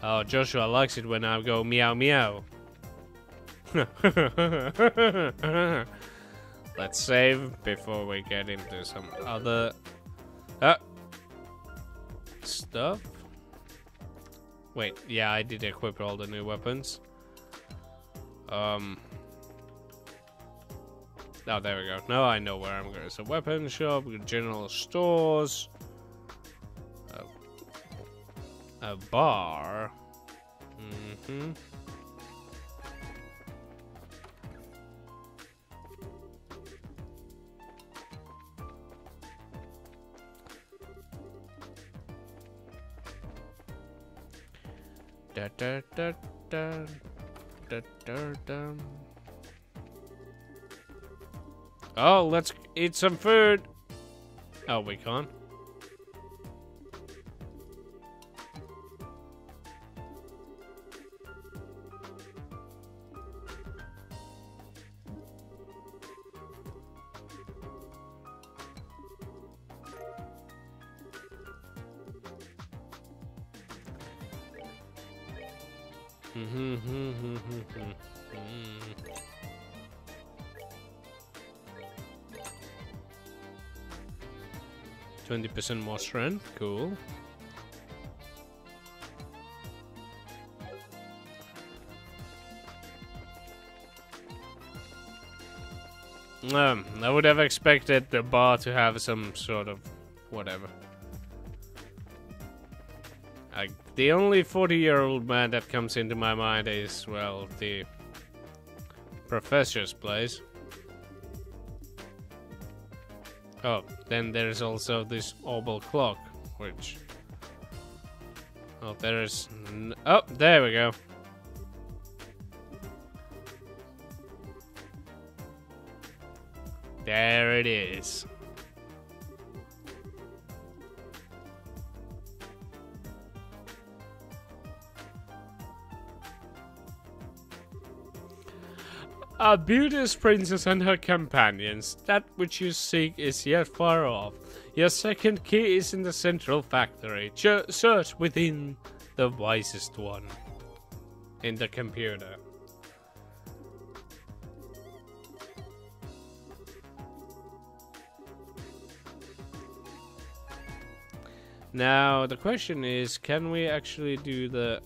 A: Oh, Joshua likes it when I go meow meow. Let's save before we get into some other stuff. Wait, yeah, I did equip all the new weapons. Oh, there we go. Now I know where I'm going. So, weapon shop, general stores, a bar. Mm-hmm. Da da da da da da da. Oh, let's eat some food. Oh, we can't. Mm-hmm. 20% more strength, cool. I would have expected the bar to have some sort of whatever. The only 40-year-old man that comes into my mind is, well, the professor's place. Oh, then there's also this oval clock, which Oh, there's... Oh, there we go. There it is. A beauteous princess and her companions. That which you seek is yet far off. Your second key is in the central factory. Search within the wisest one. In the computer. Now, the question is, can we actually do the...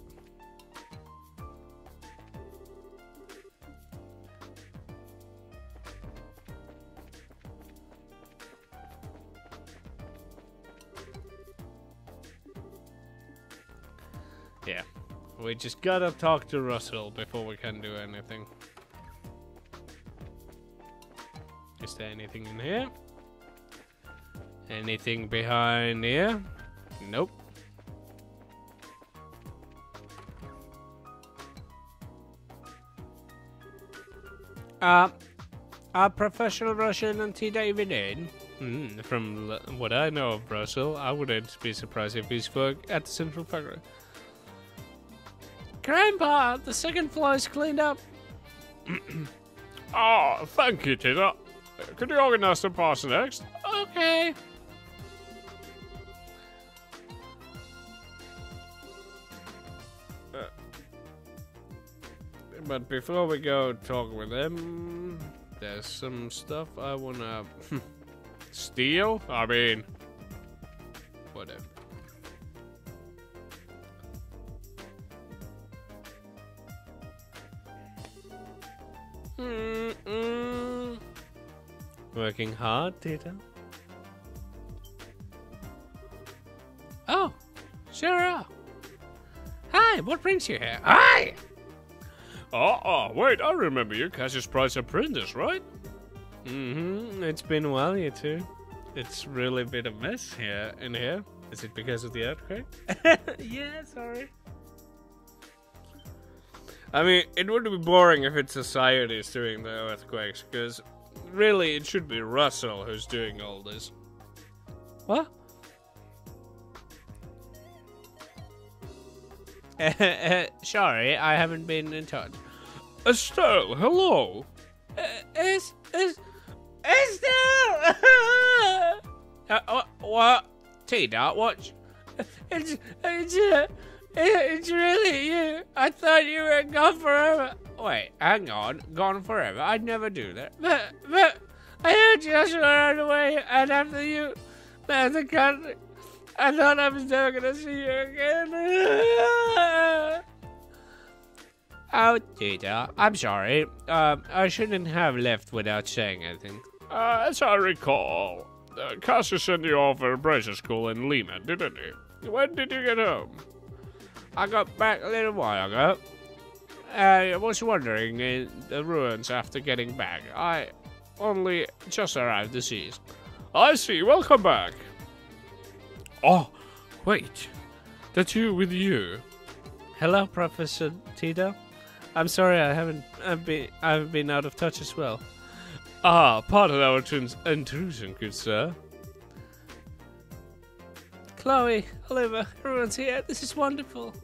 A: Yeah, we just gotta talk to Russell before we can do anything. Is there anything in here? Anything behind here? Nope. Are professional Russian and T David in? From what I know of Russell, I wouldn't be surprised if he's work at the Central Factory. Grandpa, the second floor is cleaned up.
B: Oh, thank you, Tita. Could you organize the parts next?
A: Okay. But before we go talk with them, there's some stuff I wanna
B: Steal? I mean,
A: whatever. Working hard, Tita? Oh, sure are. Hi, what brings you here? Hi!
B: wait, I remember you. Cassius Price Apprentice, right?
A: It's been a while, you two. It's really been a mess here in here. Is it because of the earthquake? Yeah, sorry. I mean, it would be boring if it's society's doing the earthquakes, because really it should be Russell who's doing all this. What? Sorry, I haven't been in touch.
B: Estelle, hello.
A: Estelle! What? T-Dot, what? It's really you. I thought you were gone forever. Wait, hang on. Gone forever? I'd never do that. But I heard you just ran away, and after you left the country, I thought I was never gonna see you again. Oh, Tita, I'm sorry. I shouldn't have left without saying anything.
B: As I recall, Cassius sent you off for bracer school in Lima, didn't he? When did you get home?
A: I got back a little while ago. I was wandering in the ruins after getting back. I only just arrived this east.
B: I see. Welcome back.
A: Oh, wait. That's you with you. Hello, Professor Tito. I'm sorry I've been out of touch as well.
B: Pardon our intrusion, good sir.
A: Chloe, Oliver, everyone's here. This is wonderful.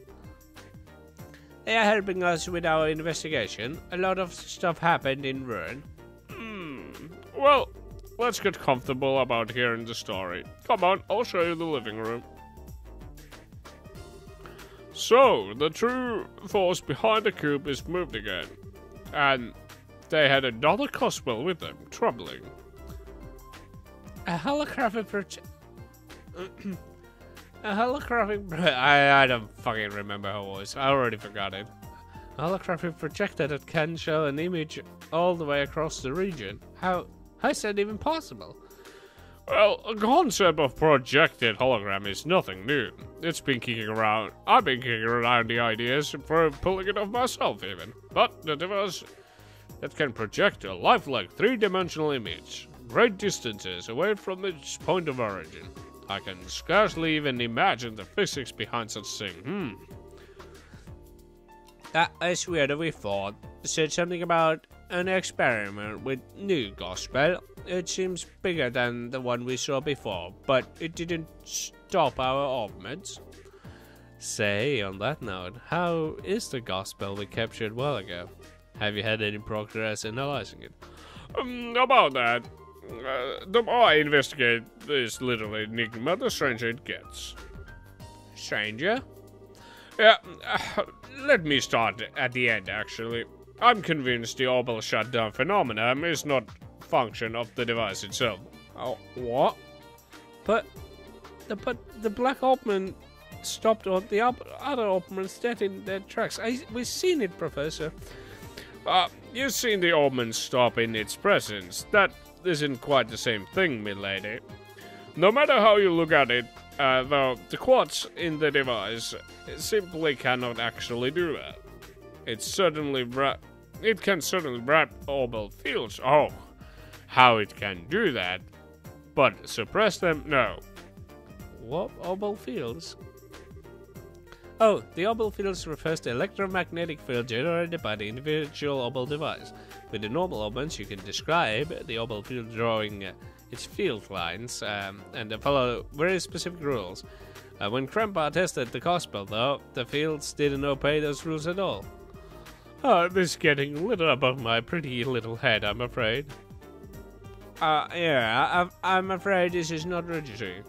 A: They are helping us with our investigation. A lot of stuff happened in Ruin.
B: Well, let's get comfortable about hearing the story. Come on, I'll show you the living room. So, the true force behind the coup is moved again. And they had another Coswell with them. Troubling.
A: A holographic project... A holographic... I don't fucking remember how it was. I already forgot it. A holographic projector that can show an image all the way across the region. How is that even possible?
B: Well, the concept of projected hologram is nothing new. It's been kicking around. I've been kicking around the ideas for pulling it off myself even. But the device that can project a lifelike three-dimensional image, great distances away from its point of origin. I can scarcely even imagine the physics behind such thing.
A: I swear that we thought said something about an experiment with new gospel. It seems bigger than the one we saw before, but it didn't stop our arguments. Say, on that note, how is the gospel we captured a while ago? Have you had any progress analyzing it?
B: About that, the more I investigate this little enigma, the stranger it gets.
A: Stranger?
B: Yeah, let me start at the end, actually. I'm convinced the orbital shutdown phenomenon is not a function of the device itself.
A: Oh, what? But the black opening stopped on the other openings dead in their tracks. We've seen it, Professor.
B: You've seen the omen stop in its presence. That isn't quite the same thing, milady. No matter how you look at it, though, the quartz in the device simply cannot actually do that. It can certainly wrap orbital fields. Oh, how it can do that, but suppress them, no.
A: What orbital fields? Oh, the orbital fields refers to electromagnetic field generated by the individual orbital device. With the normal orbits, you can describe the orbital field drawing its field lines and follow very specific rules. When Granpa tested the gospel, though, the fields didn't obey those rules at all.
B: Oh, this is getting a little above my pretty little head, I'm afraid.
A: Yeah, I'm afraid this is not registering.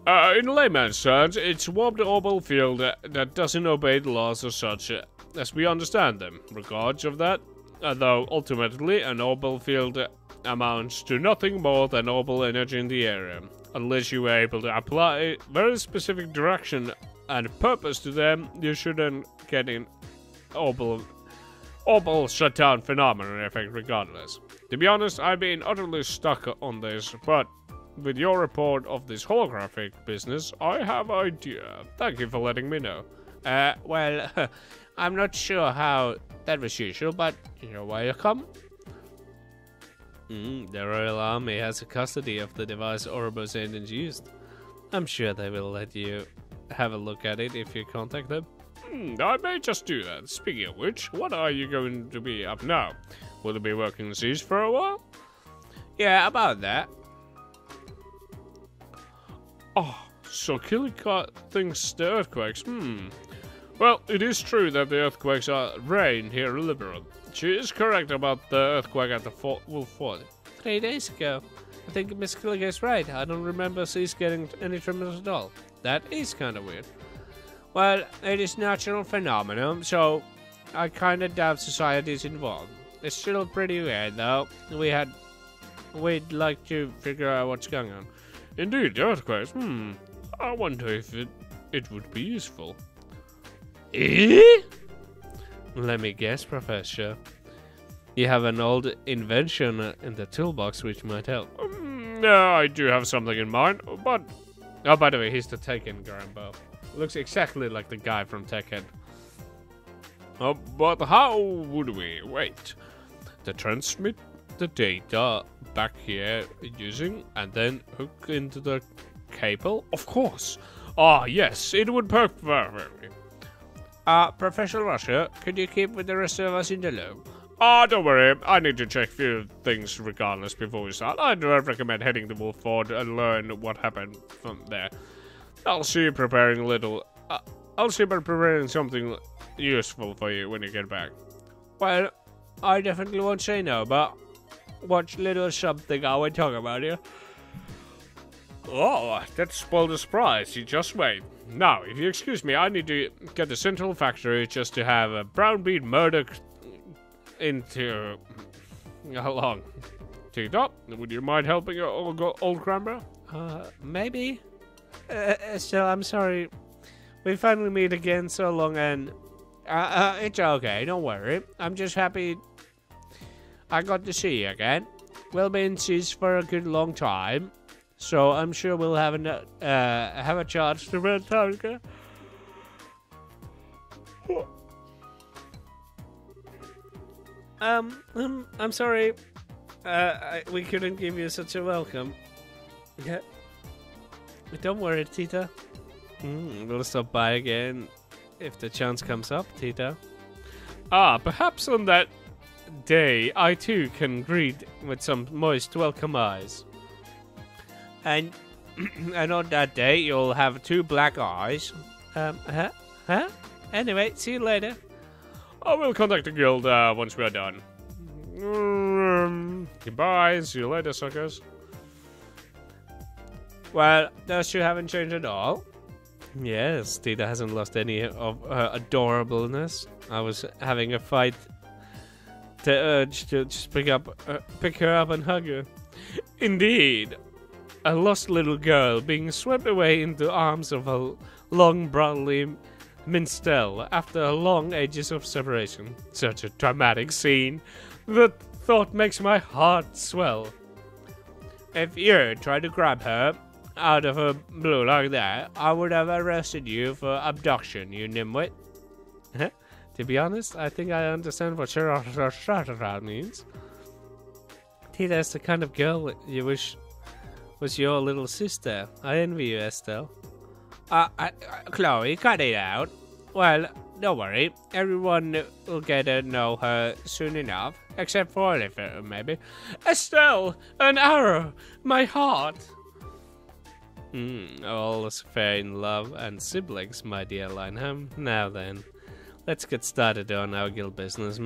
B: In layman's terms, it's warped orbital field that doesn't obey the laws as such as we understand them. Regards of that, though ultimately an orbital field amounts to nothing more than orbital energy in the area. Unless you are able to apply very specific direction and purpose to them, you shouldn't get an orbital shutdown phenomenon effect regardless. To be honest, I've been utterly stuck on this, but with your report of this holographic business, I have an idea. Thank you for letting me know.
A: Well, I'm not sure how that was usual, but you're welcome. The Royal Army has custody of the device Ouroboros agents used. I'm sure they will let you have a look at it if you contact them.
B: I may just do that. Speaking of which, what are you going to be up now? Will you be working Zeiss for a while?
A: Yeah, about that.
B: Oh, so Killicott thinks the earthquakes, Well, it is true that the earthquakes are rare in here liberal. She is correct about the earthquake at the Wolf Fort.
A: 3 days ago. I think Miss Killigan's right. I don't remember Zeiss getting any tremors at all. That is kind of weird. Well, it is natural phenomenon, so I kind of doubt society is involved. It's still pretty weird, though. We'd like to figure out what's going on.
B: Indeed, the earthquakes. I wonder if it would be useful.
A: Eh? Let me guess, Professor. You have an old invention in the toolbox which might help.
B: No, I do have something in mind, but...
A: Oh, by the way, he's the Tekken Granpa. Looks exactly like the guy from Tekken.
B: Oh, but how would we? Wait. To transmit the data back here using and then hook into the cable? Of course. Ah, yes, it would work perfectly.
A: Professor Russia, could you keep with the rest of us in the loop?
B: Don't worry. I need to check a few things regardless before we start. I'd recommend heading to Wolf Fort and learn what happened from there. I'll see you preparing something useful for you when you get back.
A: Well, I definitely won't say no, but what little something are we talking about here?
B: Oh, that spoiled the surprise. You just wait. Now, if you excuse me, I need to get the central factory just to have a brown bead murdered into... How long? TikTok? Would you mind helping your old Granpa?
A: Maybe. Still, I'm sorry. We finally meet again so long and... it's okay, don't worry. I'm just happy I got to see you again. We'll be in Zeiss for a good long time. So I'm sure we'll have a chance to spend time together. I'm sorry. We couldn't give you such a welcome. Yeah. Don't worry, Tita. We'll stop by again if the chance comes up, Tita.
B: Ah, perhaps on that day I too can greet with some moist welcome eyes.
A: And and on that day you'll have 2 black eyes. Huh? Anyway, see you later.
B: I will contact the guild once we are done. Goodbye, see you later, suckers.
A: Well, does she haven't changed at all? Yes, Tita hasn't lost any of her adorableness. I was having a fight to urge to just pick her up and hug her.
B: Indeed.
A: A lost little girl being swept away into arms of a long, brotherly minstrel after long ages of separation. Such a dramatic scene. The thought makes my heart swell. If you tried to grab her out of her blue like that, I would have arrested you for abduction, you nimwit. To be honest, I think I understand what Sharatra means. Tita's the kind of girl you wish was your little sister. I envy you, Estelle. Chloe, cut it out. Well, don't worry. Everyone will get to know her soon enough. Except for Oliver, maybe.
B: Estelle! An arrow! My heart!
A: All is fair in love and siblings, my dear Lineham. Now then, let's get started on our guild business,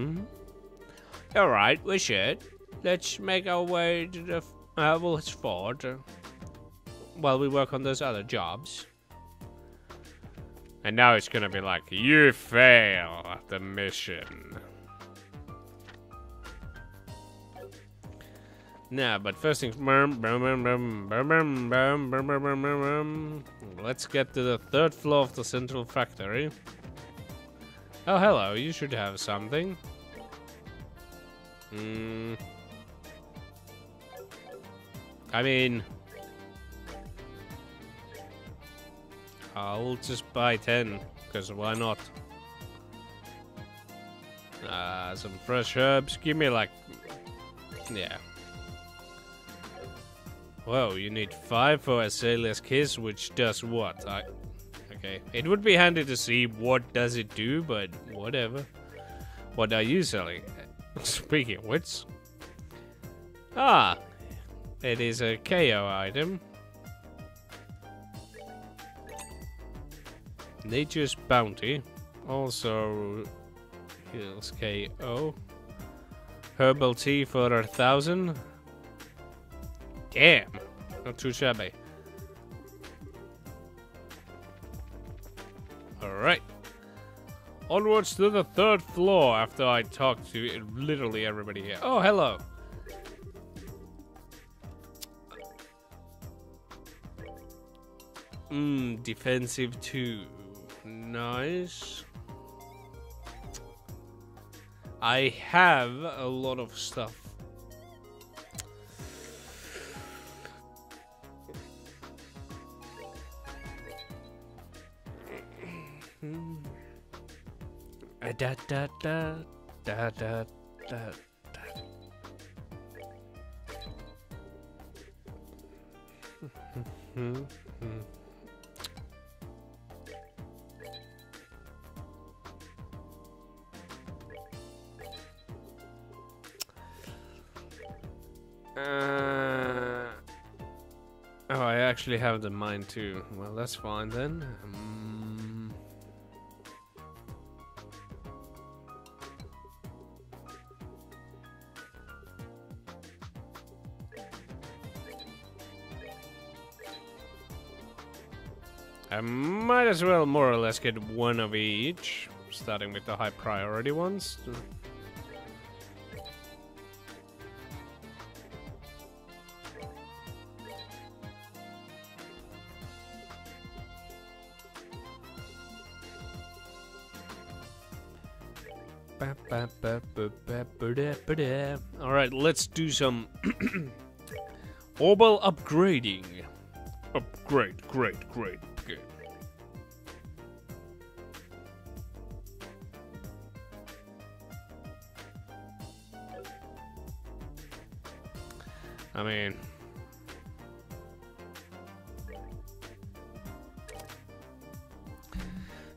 A: Alright, we should. Let's make our way to the village fort while we work on those other jobs.
B: And now it's gonna be like, you fail at the mission.
A: Nah, but first things, let's get to the 3rd floor of the central factory. Oh, hello, you should have something. I mean, I'll just buy 10, because why not? Some fresh herbs, give me like, yeah. Whoa, you need 5 for Azalea's Kiss, which does what? Okay, it would be handy to see what does it do, but whatever. What are you selling? Speaking of which... Ah, it is a KO item. Nature's Bounty. Also heals KO. Herbal tea for 1,000. Damn, not too shabby. Alright. Onwards to the 3rd floor after I talk to literally everybody here. Oh, hello. Defensive 2. Nice. I have a lot of stuff. Da da da da da da. Oh, I actually have the mine too. Well, that's fine then. I might as well more or less get one of each, starting with the high priority ones. Alright, let's do some orbital upgrading. Great. I mean,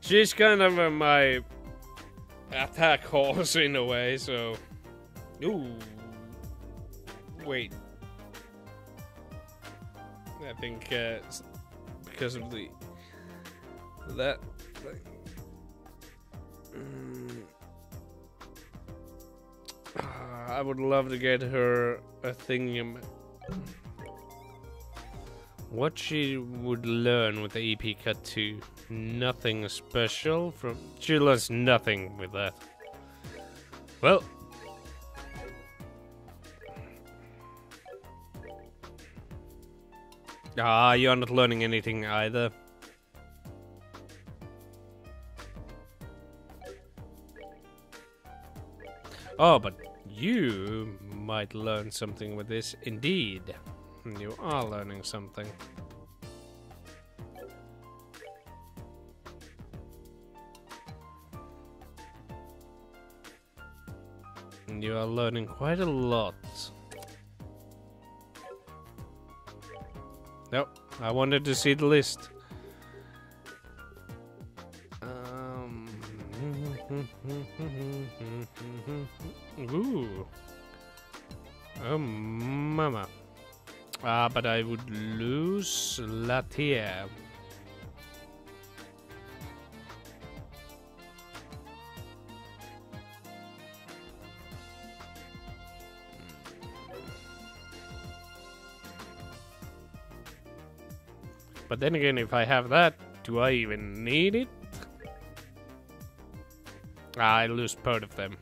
A: She's kind of my attack horse in a way, so... Ooh. Wait. I think, because of the... That... I would love to get her a thing. What she would learn with the EP Cut 2? Nothing special from... She learns nothing with that. Well... you're not learning anything either. Oh, but you might learn something with this, indeed. You are learning something. You are learning quite a lot. Nope, I wanted to see the list. Ooh. Oh, mama. But I would lose Latia. But then again, if I have that, do I even need it? I lose part of them.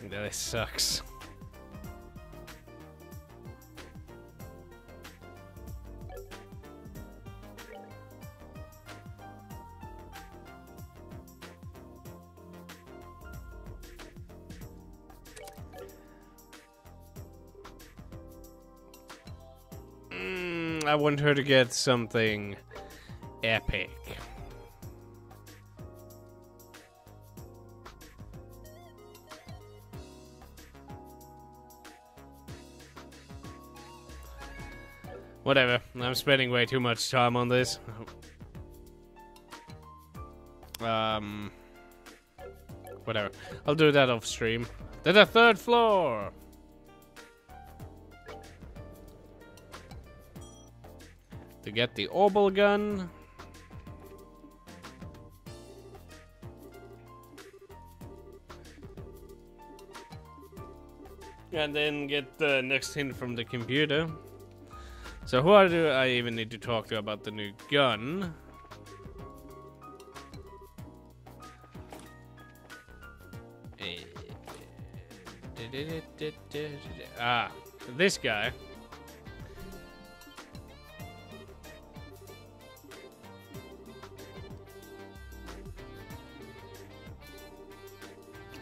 A: That sucks. I want her to get something epic. Whatever, I'm spending way too much time on this. Whatever. I'll do that off stream. To the third floor! To get the orbital gun. And then get the next hint from the computer. So who do I even need to talk to about the new gun? This guy.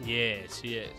A: Yes, yes.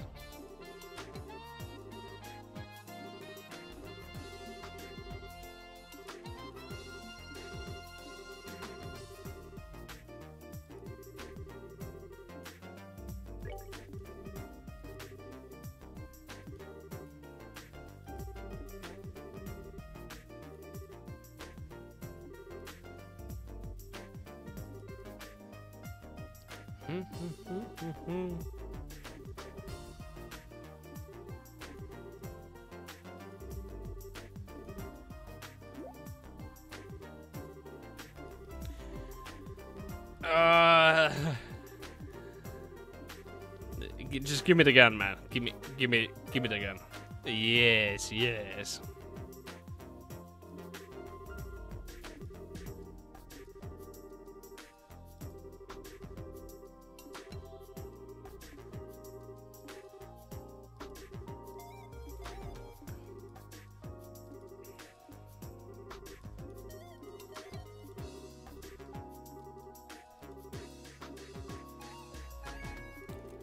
A: Just give me the gun, man. Give me the gun. Yes, yes.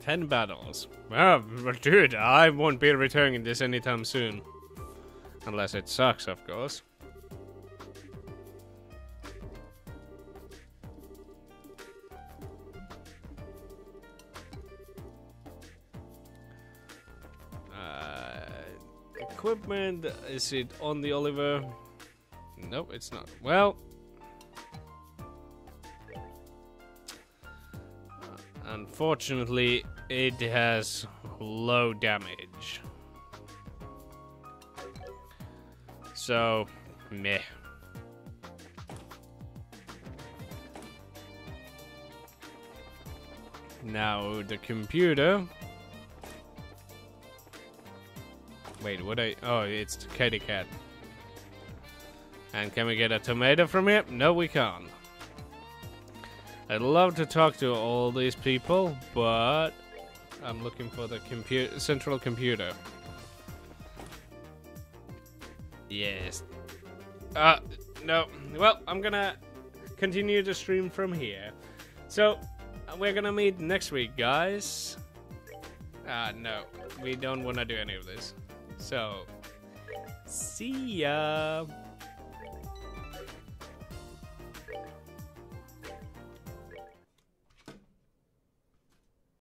A: Ten battles. Well, but dude, I won't be returning this anytime soon. Unless it sucks, of course. equipment. Is it on the Oliver? Nope, it's not. Well, unfortunately, it has low damage. So, meh. Now, the computer. Wait, oh, it's the kitty cat. And can we get a tomato from here? No, we can't. I'd love to talk to all these people, but I'm looking for the central computer. Yes. No. Well, I'm gonna continue to stream from here. So, we're gonna meet next week, guys. No. We don't wanna do any of this. So, see ya.